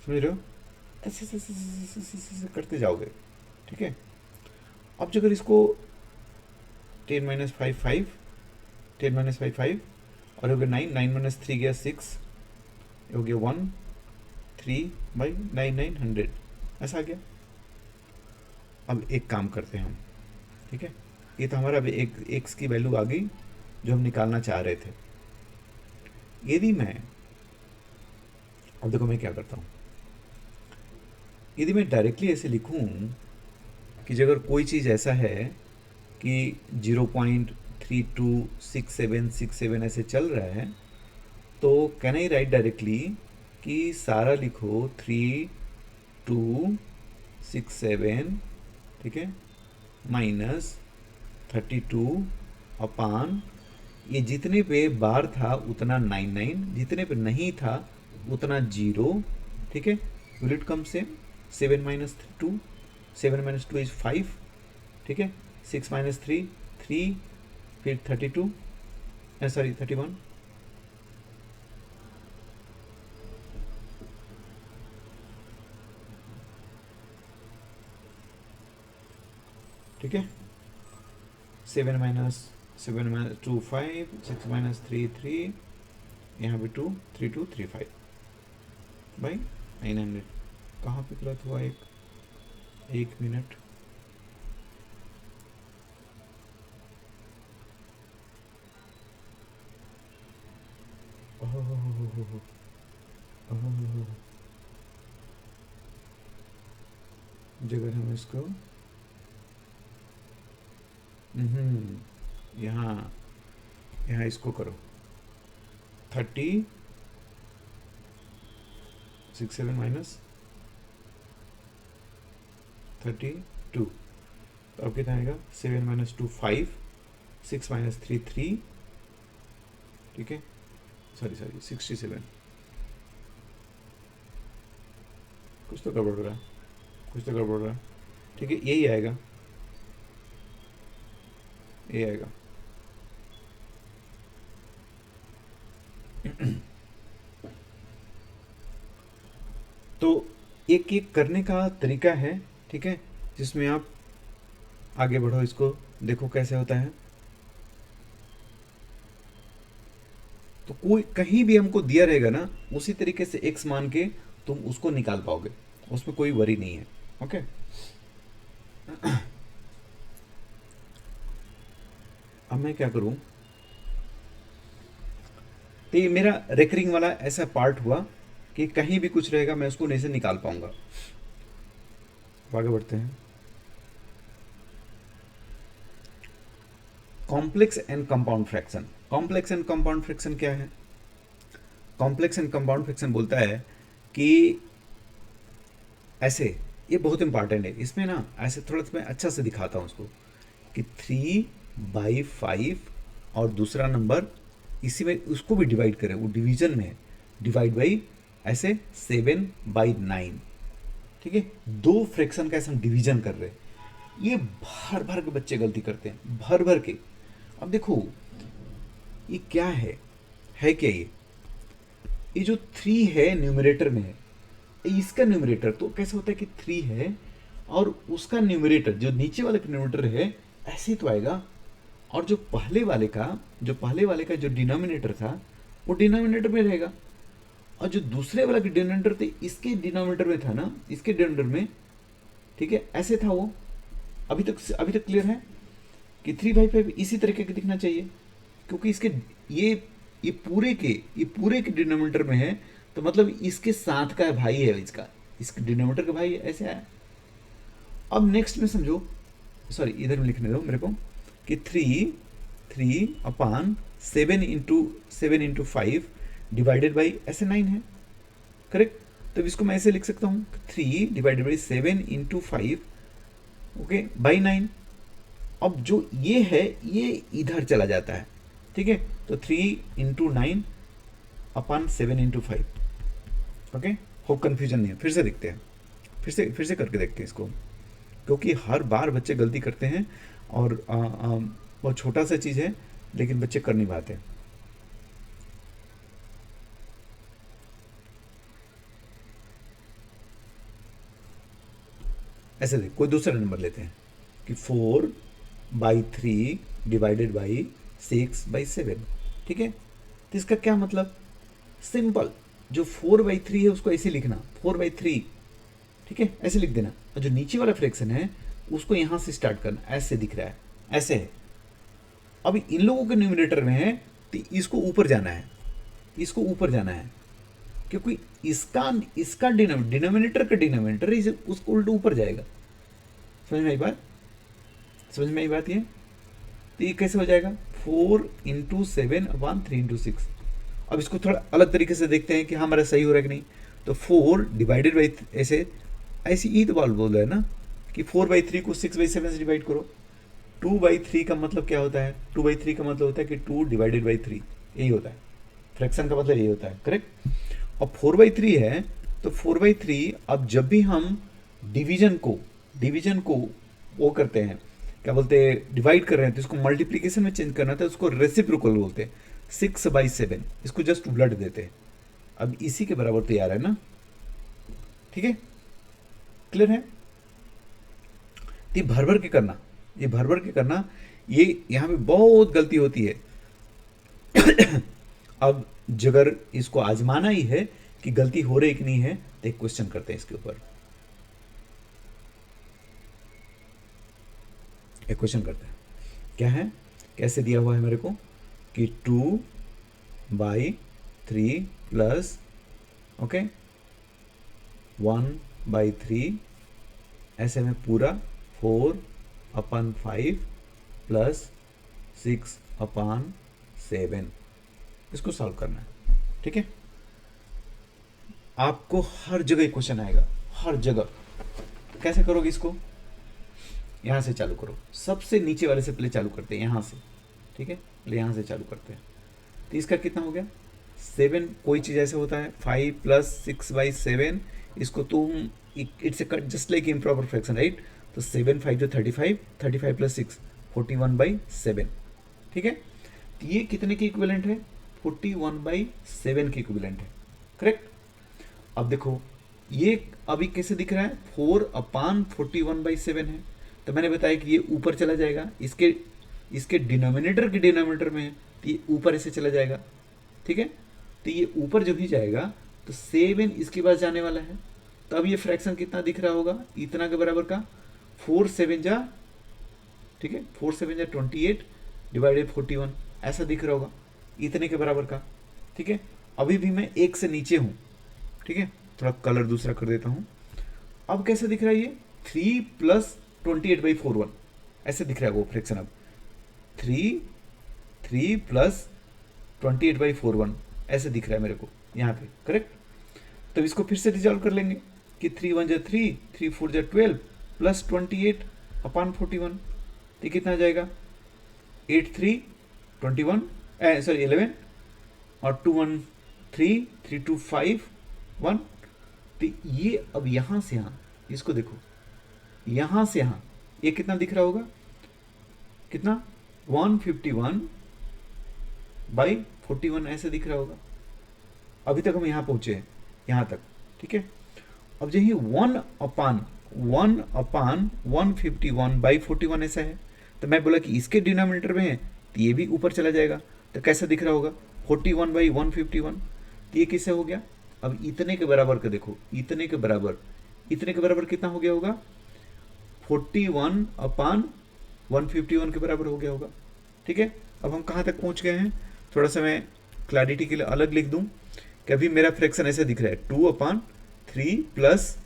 समझ रहे हो? ऐसे ऐसे ऐसे ऐसे ऐसे ऐसे करते जाओगे, ठीक है। अब अगर इसको 10 माइनस 5 5, 10 माइनस 5 5 और हो गया 9, 9 माइनस 3 गया 6, हो गया 1 3 बाई 9900 ऐसा आ गया। अब एक काम करते हैं हम, ठीक है। ये तो हमारा अभी एक एक्स की वैल्यू आ गई जो हम निकालना चाह रहे थे। यदि मैं, अब देखो मैं क्या करता हूँ, यदि मैं डायरेक्टली ऐसे लिखूँ कि अगर कोई चीज़ ऐसा है कि 0.326767 ऐसे चल रहा है, तो कैन आई राइट डायरेक्टली कि सारा लिखो 3267, ठीक है, माइनस 32 अपान ये जितने पे बार था उतना 99, जितने पे नहीं था उतना 0, ठीक है। Will it come same? 7 minus 2, 7 minus 2 is 5, ठीक है। 6 माइनस 3 3, फिर 32, सॉरी 31, ठीक है। 7 माइनस 2 5, 6 माइनस 3 3, यहाँ पे 2 3 2 3 5 बाई 900। कहाँ पे गलत हुआ? एक मिनट, अगर हम इसको यहाँ यहाँ इसको करो 37 माइनस 32, तो अब कितना आएगा? 7 माइनस 2 5, 6 माइनस 3 3, ठीक है, सॉरी 67। कुछ तो गड़बड़ हो रहा है, कुछ तो गड़बड़ हो रहा है, ठीक है। यही आएगा, ये आएगा। तो एक एक करने का तरीका है, ठीक है, जिसमें आप आगे बढ़ो, इसको देखो कैसे होता है। तो कोई कहीं भी हमको दिया रहेगा ना, उसी तरीके से एक्स मान के तुम उसको निकाल पाओगे, उसमें कोई वरी नहीं है, ओके। अब मैं क्या करूं, तो ये मेरा रेकरिंग वाला ऐसा पार्ट हुआ कि कहीं भी कुछ रहेगा मैं उसको नहीं से निकाल पाऊंगा। आगे बढ़ते हैं। Complex and compound fraction. Complex and compound fraction क्या है? कॉम्प्लेक्स एंड कंपाउंड फ्रैक्शन बोलता है कि ऐसे, ये बहुत इंपॉर्टेंट है इसमें ना, ऐसे थोड़ा सा मैं अच्छा से दिखाता हूँ उसको कि 3/5 और दूसरा नंबर इसी में उसको भी डिवाइड करें, वो डिवीजन में है, डिवाइड बाई ऐसे 7/9। ठीक है, दो फ्रैक्शन का ऐसे हम डिवीजन कर रहे हैं। ये भर भर के बच्चे गलती करते हैं, भर भर के। अब देखो ये क्या है क्या ये जो 3 है न्यूमरेटर में है, इसका न्यूमरेटर तो कैसे होता है कि 3 है और उसका न्यूमरेटर जो नीचे वाले का न्यूमरेटर है ऐसे ही तो आएगा, और जो पहले वाले का जो डिनोमिनेटर था वो डिनोमिनेटर में रहेगा, और जो दूसरे वाला के डिनोमिनेटर थे इसके डिनोमिनेटर में था ना, इसके डिनोमिनेटर में, ठीक है, ऐसे था वो। अभी तक क्लियर है कि 3/5 इसी तरीके के दिखना चाहिए, क्योंकि इसके ये ये पूरे के डिनोमिनेटर में है, तो मतलब इसके साथ का भाई है इसका, इसके डिनोमिनेटर का भाई है, ऐसे आया। अब नेक्स्ट में समझो, सॉरी इधर में लिखने दो मेरे को, कि 3/7 इंटू 5 डिवाइडेड बाई ऐसे 9 है, करेक्ट। तो इसको मैं ऐसे लिख सकता हूँ 3/7 इंटू 5, ओके, बाई 9। अब जो ये है ये इधर चला जाता है, ठीक है, तो 3/9/7/5। ओके, होप कंफ्यूजन नहीं है। फिर से देखते हैं, फिर से करके देखते हैं इसको, क्योंकि हर बार बच्चे गलती करते हैं और बहुत छोटा सा चीज़ है लेकिन बच्चे कर नहीं पाते। ऐसे देख, कोई दूसरा नंबर लेते हैं कि 4/3 डिवाइडेड बाई 6/7, ठीक है। तो इसका क्या मतलब, सिंपल, जो 4/3 है उसको ऐसे लिखना, 4/3, ठीक है, ऐसे लिख देना, और जो नीचे वाला फ्रैक्शन है उसको यहां से स्टार्ट करना, ऐसे दिख रहा है, ऐसे है। अब इन लोगों के न्यूमरेटर में है तो इसको ऊपर जाना है, इसको ऊपर जाना है, क्योंकि इसका इसका डिनोमिनेटर का डिनोमिनेटर उसको उल्टा ऊपर जाएगा। समझ में आई बात ये। तो ये कैसे हो जाएगा, 4/7/3/6। अब इसको थोड़ा अलग तरीके से देखते हैं कि हमारा सही हो रहा है कि नहीं। तो 4 डिवाइडेड बाई ऐसे, ऐसी ही तो बात बोल रहा है ना कि 4/3 को 6/7 से डिवाइड करो। 2/3 का मतलब क्या होता है, 2/3 का मतलब होता है कि 2 डिवाइडेड बाई 3, यही होता है फ्रैक्शन का मतलब, यही होता है, करेक्ट। और 4/3 है तो 4/3, अब जब भी हम डिवीजन को वो करते हैं, क्या बोलते हैं, डिवाइड कर रहे हैं, तो इसको मल्टीप्लीकेशन में चेंज करना था, उसको रेसिप्रोकल बोलते हैं। 6/7 इसको जस्ट उलट देते हैं। अब इसी के बराबर तो यार है ना, ठीक है, क्लियर है। तो ये भर भर के करना, ये यहाँ पे बहुत गलती होती है। अब जगर इसको आजमाना ही है कि गलती हो रही कि नहीं है, तो एक क्वेश्चन करते हैं इसके ऊपर, एक क्वेश्चन करते हैं। क्या है, कैसे दिया हुआ है मेरे को कि 2/3 प्लस, ओके, 1/3, ऐसे में पूरा 4/5 प्लस 6/7, इसको सॉल्व करना है, ठीक है। आपको हर जगह क्वेश्चन आएगा, हर जगह। कैसे करोगे इसको, यहाँ से चालू करो, सबसे नीचे वाले से पहले चालू करते हैं, यहाँ से, ठीक है, पहले यहाँ से चालू करते हैं। तो इसका कितना हो गया, 7, कोई चीज़ ऐसे होता है 5 प्लस 6/7, इसको तुम it's cut just like improper fraction, right. तो 7/5 जो 35, 35 प्लस 6 41/7, ठीक है। तो ये कितने के इक्विवेलेंट है, 41/7 के इक्विवेलेंट है, करेक्ट। अब देखो ये अभी कैसे दिख रहा है, 4/41/7 है, तो मैंने बताया कि ये ऊपर चला जाएगा, इसके डिनोमिनेटर के डिनोमिनेटर में है, तो ये ऊपर ऐसे चला जाएगा, ठीक है। तो ये ऊपर जब भी जाएगा तो 7 इसके पास जाने वाला है, तो अब ये फ्रैक्शन कितना दिख रहा होगा, इतना के बराबर का, 4/7 जा, ठीक है, 4/7 जा 28 डिवाइडेड 41, ऐसा दिख रहा होगा, इतने के बराबर का, ठीक है। अभी भी मैं एक से नीचे हूँ, ठीक है, थोड़ा कलर दूसरा कर देता हूँ। अब कैसे दिख रहा है ये, 3 प्लस 28/41, ऐसे दिख रहा है वो फ्रैक्शन। अब 3 प्लस 28/41 ऐसे दिख रहा है मेरे को यहाँ पे, करेक्ट। तब इसको फिर से रिजॉल्व कर लेंगे कि 3 1 जा 3, 3 4 जा 12 प्लस 28 अपान 41, तो कितना आ जाएगा 8 3 21 सॉरी 11 और 2 1 3 3 2 5 1। तो ये अब यहाँ से यहाँ इसको देखो, यहाँ से यहाँ ये कितना दिख रहा होगा, कितना 151 बाई 41 ऐसे दिख रहा होगा। अभी तक हम यहाँ पहुँचे हैं, यहाँ तक, ठीक है। अब यही 1 अपान 151 बाई 41 ऐसा है, तो मैं बोला कि इसके डिनोमिनेटर में है तो ये भी ऊपर चला जाएगा, तो कैसा दिख रहा होगा 41 बाई 151, तो ये किससे हो गया। अब इतने के बराबर का देखो, इतने के बराबर कितना हो गया होगा 41 अपान 151 के बराबर हो गया होगा, ठीक है। अब हम कहाँ तक पहुँच गए हैं, थोड़ा सा मैं क्लैरिटी के लिए अलग लिख दूँ कि अभी मेरा फ्रैक्शन ऐसे दिख रहा है 2/3 प्लस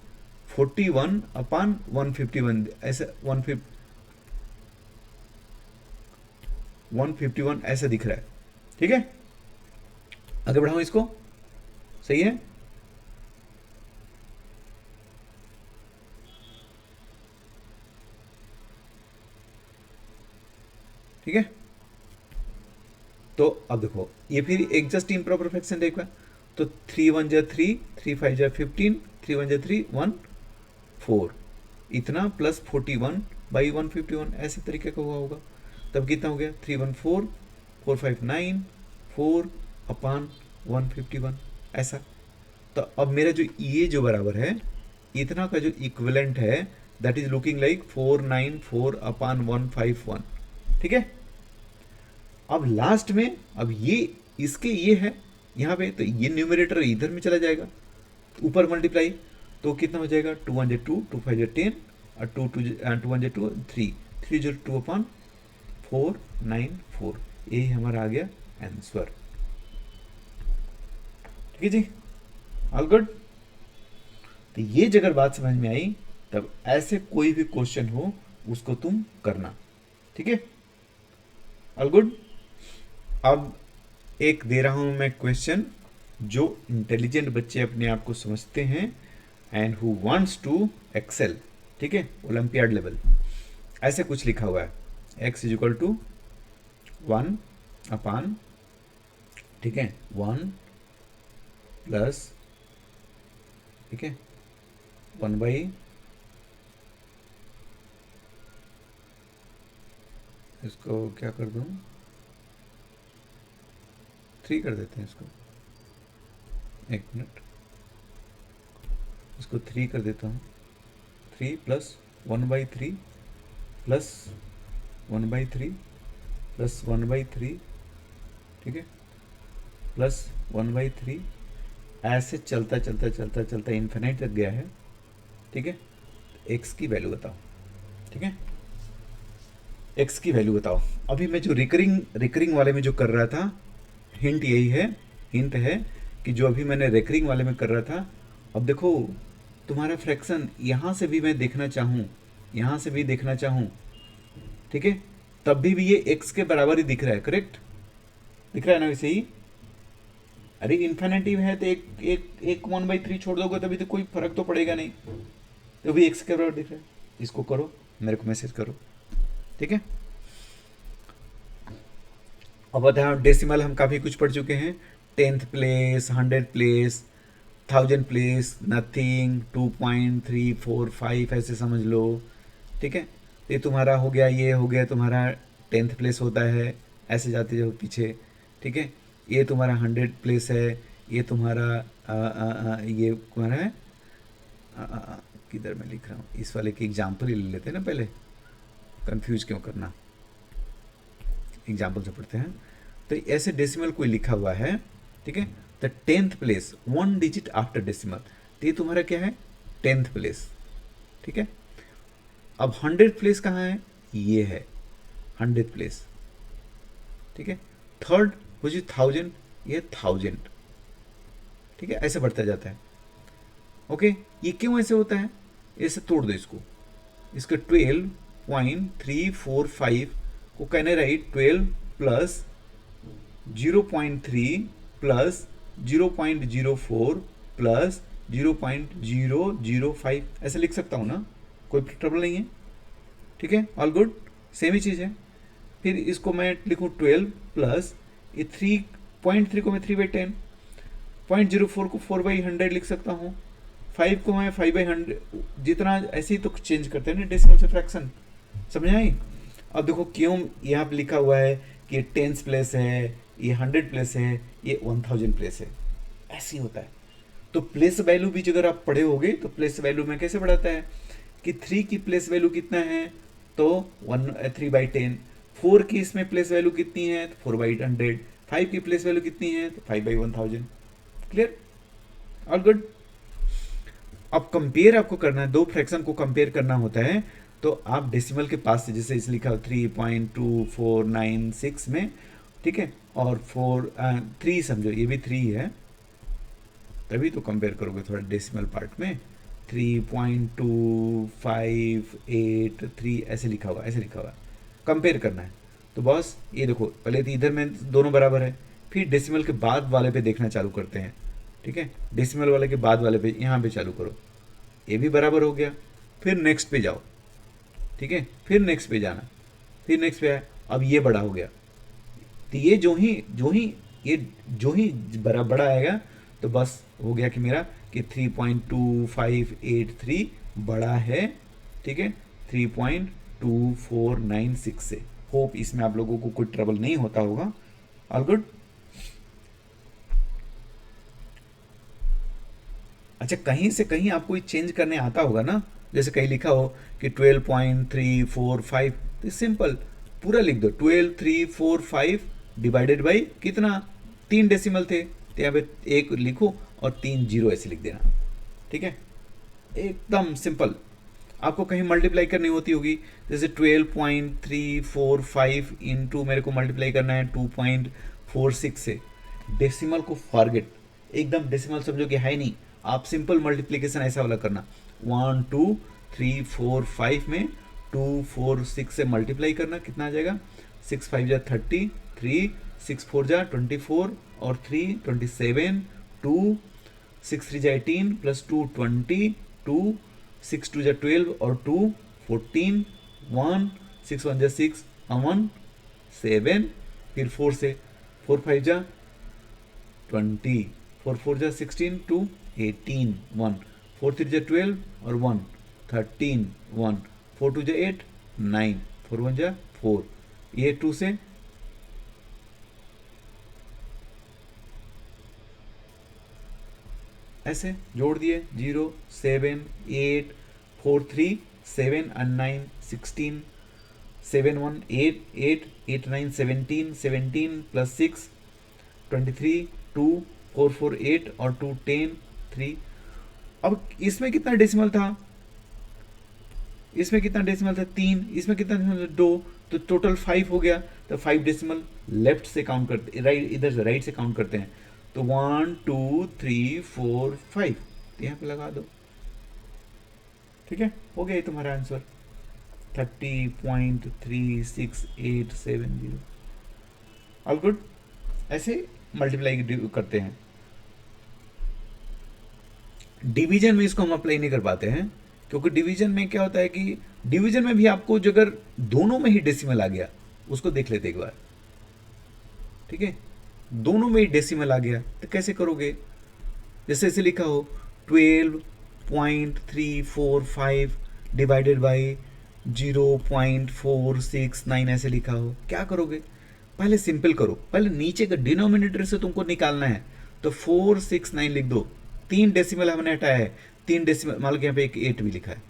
41 अपान 151 ऐसे 151 ऐसे दिख रहा है, ठीक है। आगे बढ़ाऊं इसको, सही है। ठीक है, तो अब देखो ये फिर एक जस्ट इम्प्रॉपर फ्रैक्शन देखा, तो 3 1 जा 3, 3 5 जा 15, 3 1 जा 3 1 4 इतना प्लस 41 बाई 151 ऐसे तरीके का हुआ होगा। तब कितना हो गया 3 1 4 4 5 9 4 अपान 151 ऐसा। तो अब मेरा जो ये जो बराबर है इतना का जो इक्विवेलेंट है दैट इज लुकिंग लाइक 494 अपान 151, ठीक है। अब लास्ट में अब ये इसके ये है यहाँ पे, तो ये न्यूमरेटर इधर में चला जाएगा ऊपर मल्टीप्लाई, तो कितना हो जाएगा 2 1 जा 2, 2 5 जा 10 और 2 1 जा 2 3 3 जो 2 अपान 494, यही हमारा आ गया आंसर, ठीक है जी, ऑल गुड। तो ये अगर बात समझ में आई तब ऐसे कोई भी क्वेश्चन हो उसको तुम करना, ठीक है, ऑल गुड। अब एक दे रहा हूं मैं क्वेश्चन जो इंटेलिजेंट बच्चे अपने आप को समझते हैं and who wants to excel, ठीक है, ओलंपियाड लेवल। ऐसे कुछ लिखा हुआ है x इज इक्वल टू 1 अपान, ठीक है, 1 प्लस, ठीक है, 1 बाई, इसको क्या कर दूं 3 कर देते हैं इसको, एक मिनट, इसको 3 कर देता हूँ, 3 प्लस 1/3 प्लस 1/3 प्लस 1/3, ठीक है, प्लस 1/3 ऐसे चलता चलता चलता चलता इन्फिनिट तक गया है, ठीक है। एक्स की वैल्यू बताओ, ठीक है, एक्स की वैल्यू बताओ। अभी मैं जो रिकरिंग वाले में जो कर रहा था, हिंट यही है, हिंट है कि जो अभी मैंने रिकरिंग वाले में कर रहा था, अब देखो तुम्हारा फ्रैक्शन यहाँ से भी मैं देखना चाहूँ, यहाँ से भी देखना चाहूँ, ठीक है, तब भी ये एक्स के बराबर ही दिख रहा है, करेक्ट दिख रहा है ना, वैसे ही। अरे इन्फिनिटिव है तो एक 1/3 छोड़ दोगे तभी तो कोई फर्क तो पड़ेगा नहीं, तो भी एक्स के बराबर दिख रहा है। इसको करो, मेरे को मैसेज करो, ठीक है। अब बताओ डेसिमल हम काफ़ी कुछ पढ़ चुके हैं, 10th place, 100th place, 1000 place, nothing, 2.345 ऐसे समझ लो, ठीक है। ये तुम्हारा हो गया, ये हो गया तुम्हारा 10th प्लेस होता है, ऐसे जाते जाओ पीछे, ठीक है। ये तुम्हारा 100 प्लेस है, ये तुम्हारा ये तुम्हारा है, किधर मैं लिख रहा हूँ, इस वाले की एग्जाम्पल ही ले लेते हैं ना, पहले कंफ्यूज क्यों करना, एग्जाम्पल से पढ़ते हैं। तो ऐसे डेसिमल कोई लिखा हुआ है, ठीक है, the 10th place 1 digit after decimal, तो ये तुम्हारा क्या है 10th प्लेस, ठीक है। अब 100th प्लेस कहाँ है, ये है 100th प्लेस, ठीक है। थर्ड which is 1000, ये 1000, ठीक है, ऐसे बढ़ता जाता है, ओके। ये क्यों ऐसे होता है, ऐसे तोड़ दो इसको, इसके 12.345 को कहने राइट 12 प्लस 0.3 प्लस 0.04 प्लस 0.005 ऐसे लिख सकता हूँ ना, कोई ट्रबल नहीं है। ठीक है, ऑल गुड, सेम ही चीज़ है। फिर इसको मैं लिखूँ 12 प्लस ये 3.3 को मैं 3/10, 0.04 को 4/100 लिख सकता हूँ, 5 को मैं 5/100, जितना ऐसे ही तो चेंज करते हैं ना डेसिमल से फ्रैक्शन, समझ आई। अब देखो क्यों यहाँ पे लिखा हुआ है कि ये टेंस प्लेस है, ये 100 प्लेस है, ये 1000 प्लेस है, ऐसे ही होता है। तो प्लेस वैल्यू भी अगर आप पढ़े होगे तो प्लेस वैल्यू में कैसे बढ़ाता है कि 3 की प्लेस वैल्यू कितना है तो 3/10, 4 की इसमें प्लेस वैल्यू कितनी है तो 4/100, 5 की प्लेस वैल्यू कितनी है तो 5/1000। Clear, all good. अब कंपेयर आपको करना है, दो फ्रैक्शन को कंपेयर करना होता है, तो आप डेसिमल के पास से, जैसे इस लिखा 3.2496 में, ठीक है, और 3 समझो ये भी 3 है, तभी तो कंपेयर करोगे थोड़ा डेसिमल पार्ट में। 3.2583 ऐसे लिखा हुआ, ऐसे लिखा हुआ, कंपेयर करना है। तो बॉस ये देखो, पहले तो इधर में दोनों बराबर है, फिर डेसिमल के बाद वाले पे देखना चालू करते हैं। ठीक है, डेसिमल वाले के बाद वाले पे यहाँ पे चालू करो, ये भी बराबर हो गया, फिर नेक्स्ट पे जाओ। ठीक है, फिर नेक्स्ट पे जाना, फिर नेक्स्ट पे आया, अब ये बड़ा हो गया, तो ये जो ही बड़ा बड़ा आएगा तो बस हो गया कि मेरा कि 3.2583 बड़ा है। ठीक है, 3.2496 से। होप इसमें आप लोगों को कोई ट्रबल नहीं होता होगा। All good. अच्छा, कहीं से कहीं आपको चेंज करने आता होगा ना, जैसे कहीं लिखा हो कि 12.345, तो सिंपल पूरा लिख दो, 12345 डिवाइडेड बाई कितना, 3 डेसिमल थे तो यहाँ पे 1 लिखो और 3 जीरो ऐसे लिख देना। ठीक है, एकदम सिंपल। आपको कहीं मल्टीप्लाई करनी होती होगी, जैसे 12.345 इंटू मेरे को मल्टीप्लाई करना है 2.46 से, डेसिमल को फॉरगेट, एकदम डेसिमल समझो कि है नहीं, आप सिंपल मल्टीप्लीकेशन ऐसा वाला करना, 1 2 3 4 5 में 2 4 6 से मल्टीप्लाई करना, कितना आ जाएगा, 6 5 जा 30, 3 6 4 जा 24 और 3 27, 2 6 3 जा 18 प्लस 2 20, 2 6 2 जा 12 और 2 14, 1 6 1 जा 6 1 7, फिर 4 से 4 5 जा 20, 4 4 जा 16, 2 18, 1 4 3 जा 12 और 1 13, 1 4 2 जा 8 9 4 1 जा 4, ये 2 से ऐसे जोड़ दिए, 0 7 8 4 3 7 and 9 16, 7 1 8 8 8 9 17, 17 प्लस 6 23, 2 4 4 8 और 2 10 3। अब इसमें कितना डेसिमल था, इसमें कितना डेसिमल था 3, इसमें कितना डेसिमल था 2, तो टोटल 5 हो गया। तो 5 डेसिमल लेफ्ट से काउंट करते, राइट, इधर से राइट से काउंट करते हैं, तो 1 2 3 4 5 यहाँ पे लगा दो। ठीक है, हो गया ये तुम्हारा आंसर 30.3687। ऑल गुड, ऐसे मल्टीप्लाई करते हैं। डिवीजन में इसको हम अप्लाई नहीं कर पाते हैं, क्योंकि डिवीजन में क्या होता है कि डिवीजन में भी आपको जो अगर दोनों में ही डेसिमल आ गया, उसको देख लेते एक बार। ठीक है, दोनों में ही डेसिमल आ गया तो कैसे करोगे, जैसे ऐसे लिखा हो 12.345 डिवाइडेड बाई 0.469 ऐसे लिखा हो, क्या करोगे, पहले सिंपल करो, पहले नीचे का डिनोमिनेटर से तुमको निकालना है, तो 469 लिख दो, 3 डेसिमल हमने हटाया है, 3 डेसिमल, मान लो यहाँ पे एक 8 भी लिखा है,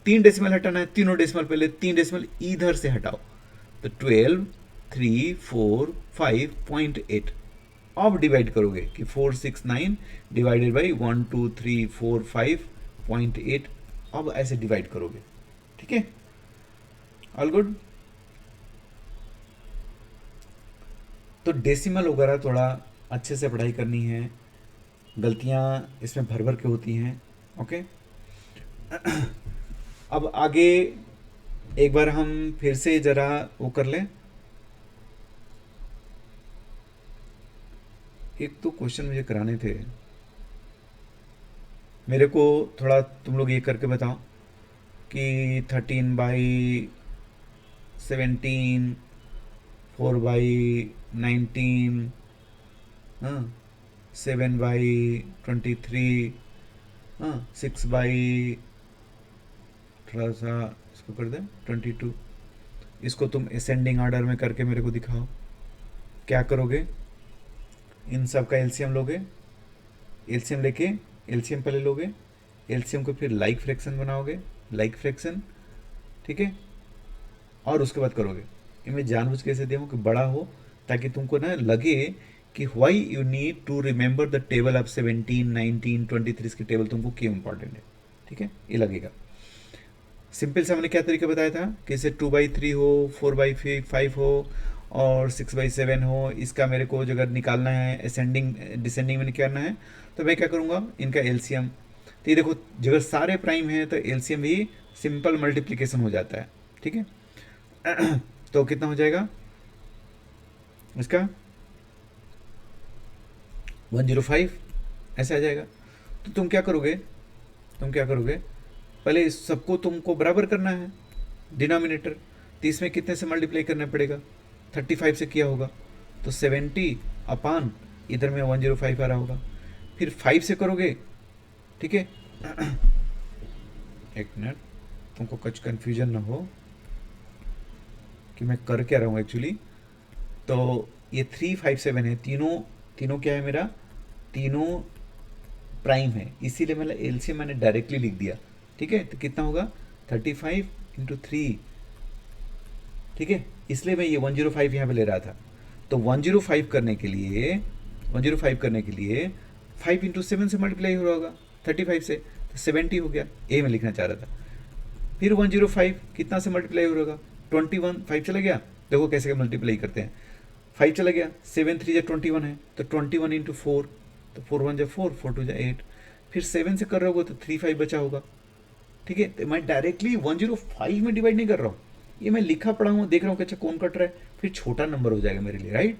3 डेसिमल हटाना है, तीनों डेसिमल पहले 3 डेसिमल इधर से हटाओ, तो 12345.8। अब डिवाइड करोगे कि 469 डिवाइडेड बाई 12345.8, अब ऐसे डिवाइड करोगे। ठीक है, ऑल गुड। तो डेसिमल वगैरह थोड़ा अच्छे से पढ़ाई करनी है, गलतियां इसमें भर भर के होती हैं। ओके, अब आगे एक बार हम फिर से ज़रा वो कर लें, एक तो क्वेश्चन मुझे कराने थे, मेरे को थोड़ा तुम लोग ये करके बताओ कि 13/17, 4/19, हाँ, 7/23, हाँ, 6/, थोड़ा सा इसको कर दें 22। इसको तुम असेंडिंग ऑर्डर में करके मेरे को दिखाओ। क्या करोगे, इन सब का एलसीएम लोगे, एलसीएम लेके, एलसीएम पहले लोगे, एलसीएम को फिर लाइक फ्रैक्शन बनाओगे, लाइक फ्रैक्शन, ठीक है, और उसके बाद करोगे। ये मैं जानबूझ के ऐसे दिया हूँ कि बड़ा हो, ताकि तुमको ना लगे कि why you need to remember the table of 17, 19, 23 की टेबल तुमको क्यों इंपॉर्टेंट है, ठीक है, ये लगेगा। सिंपल से हमने क्या तरीका बताया था कि इसे 2/3 हो, 4/5 हो और 6/7 हो। इसका मेरे को अगर निकालना है, असेंडिंग डिसेंडिंग में निकालना है, तो मैं क्या करूँगा, इनका एलसीएम। तो ये देखो, अगर सारे प्राइम हैं तो एलसीएम भी सिंपल मल्टीप्लिकेशन हो जाता है, ठीक है। तो कितना हो जाएगा इसका, 105 ऐसे आ जाएगा। तो तुम क्या करोगे, तुम क्या करोगे, पहले इस सबको तुमको बराबर करना है, डिनोमिनेटर। तो इसमें कितने से मल्टीप्लाई करना पड़ेगा, 35 से किया होगा, तो 70 अपान, इधर में 105 आ रहा होगा। फिर 5 से करोगे, ठीक है। एक मिनट, तुमको कुछ कन्फ्यूजन ना हो कि मैं कर क्या रहा हूँ एक्चुअली। तो ये 357 है, तीनों तीनों क्या है मेरा, तीनों प्राइम है, इसीलिए मैंने एलसीएम मैंने डायरेक्टली लिख दिया, ठीक है। तो कितना होगा, 35 इंटू 3, ठीक है, इसलिए मैं ये 105 यहाँ पे ले रहा था। तो 105 करने के लिए, 105 करने के लिए 5 इंटू 7 से मल्टीप्लाई हो रहा होगा, 35 से, तो 70 हो गया, ये मैं लिखना चाह रहा था। फिर 105 कितना से मल्टीप्लाई हो रहा होगा, 21, 5 चला गया, देखो कैसे मल्टीप्लाई करते हैं, 5 चला गया, 7 3 जा 21 है, तो 21 इंटू 4, तो 4 1 जा 4, 4 2 जा 8, फिर 7 से कर रहे होगा तो 35 बचा होगा, ठीक है। तो मैं डायरेक्टली 105 में डिवाइड नहीं कर रहा हूँ, ये मैं लिखा पढ़ा हूँ, देख रहा हूँ कि अच्छा कौन कट रहा है, फिर छोटा नंबर हो जाएगा मेरे लिए, राइट।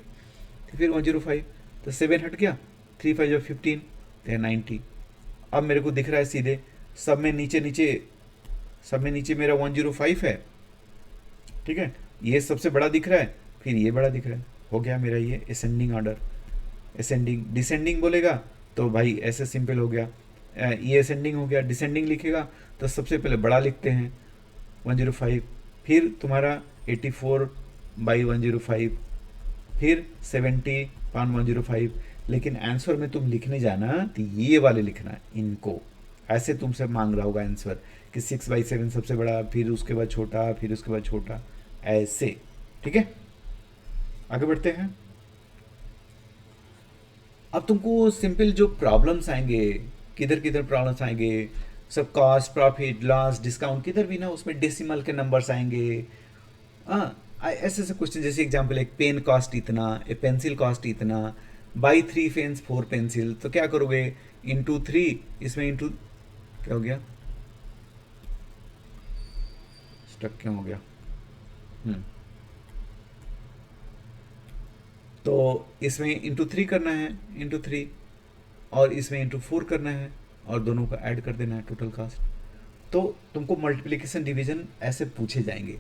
तो फिर 105, तो 7 हट गया, 3 5 15, तो 90। अब मेरे को दिख रहा है सीधे, सब में नीचे नीचे, सब में नीचे मेरा 105 है, ठीक है, ये सबसे बड़ा दिख रहा है, फिर ये बड़ा दिख रहा है, हो गया मेरा ये असेंडिंग ऑर्डर। असेंडिंग डिसेंडिंग बोलेगा तो भाई ऐसे सिंपल हो गया, ये असेंडिंग हो गया, डिसेंडिंग लिखेगा तो सबसे पहले बड़ा लिखते हैं 105, फिर तुम्हारा 84/105, फिर 70/105। लेकिन आंसर में तुम लिखने जाना तो ये वाले लिखना है, इनको ऐसे तुमसे मांग रहा होगा आंसर कि 6/7 सबसे बड़ा, फिर उसके बाद छोटा, फिर उसके बाद छोटा, ऐसे, ठीक है। आगे बढ़ते हैं। अब तुमको सिंपल जो प्रॉब्लम्स आएंगे, किधर किधर प्रॉब्लम्स आएंगे, सब कॉस्ट, प्रॉफिट, लॉस, डिस्काउंट, किधर भी ना उसमें डेसिमल के नंबर्स आएंगे। हाँ, ऐसे ऐसे क्वेश्चन, जैसे एग्जांपल एक पेन कॉस्ट इतना, ए पेंसिल कॉस्ट इतना, बाई 3 पेन्स 4 पेंसिल, तो क्या करोगे, इंटू 3, इसमें इंटू, क्या हो गया, स्टक क्यों हो गया, तो इसमें इंटू 3 करना है, इंटू 3, और इसमें इंटू 4 करना है, और दोनों को ऐड कर देना है टोटल कास्ट। तो तुमको मल्टीप्लिकेशन डिवीजन ऐसे पूछे जाएंगे।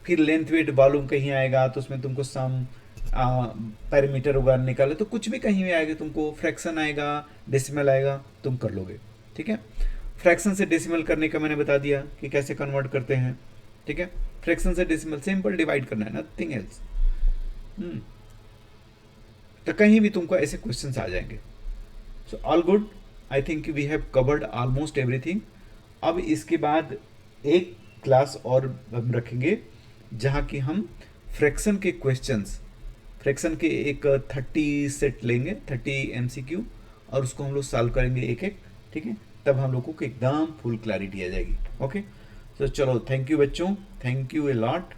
फिर लेंथ वेट वॉल्यूम कहीं आएगा तो उसमें तुमको सम, पैरामीटर वगैरह निकाले, तो कुछ भी कहीं भी आएगा, तुमको फ्रैक्शन आएगा, डेसिमल आएगा, तुम कर लोगे, ठीक है। फ्रैक्शन से डेसिमल करने का मैंने बता दिया कि कैसे कन्वर्ट करते हैं, ठीक है। फ्रैक्शन से डेसिमल सिंपल डिवाइड करना है, नथिंग एल्स। तो कहीं भी तुमको ऐसे क्वेश्चंस आ जाएंगे। So all good, I think we have covered almost everything. अब इसके बाद एक क्लास और हम रखेंगे जहाँ की हम फ्रैक्शन के क्वेश्चंस, फ्रैक्शन के एक 30 सेट लेंगे, 30 MCQ, और उसको हम लोग सॉल्व करेंगे एक एक, ठीक है। तब हम लोगों को एकदम फुल क्लैरिटी आ जाएगी। ओके, तो चलो, थैंक यू बच्चों, थैंक यू ए लॉट।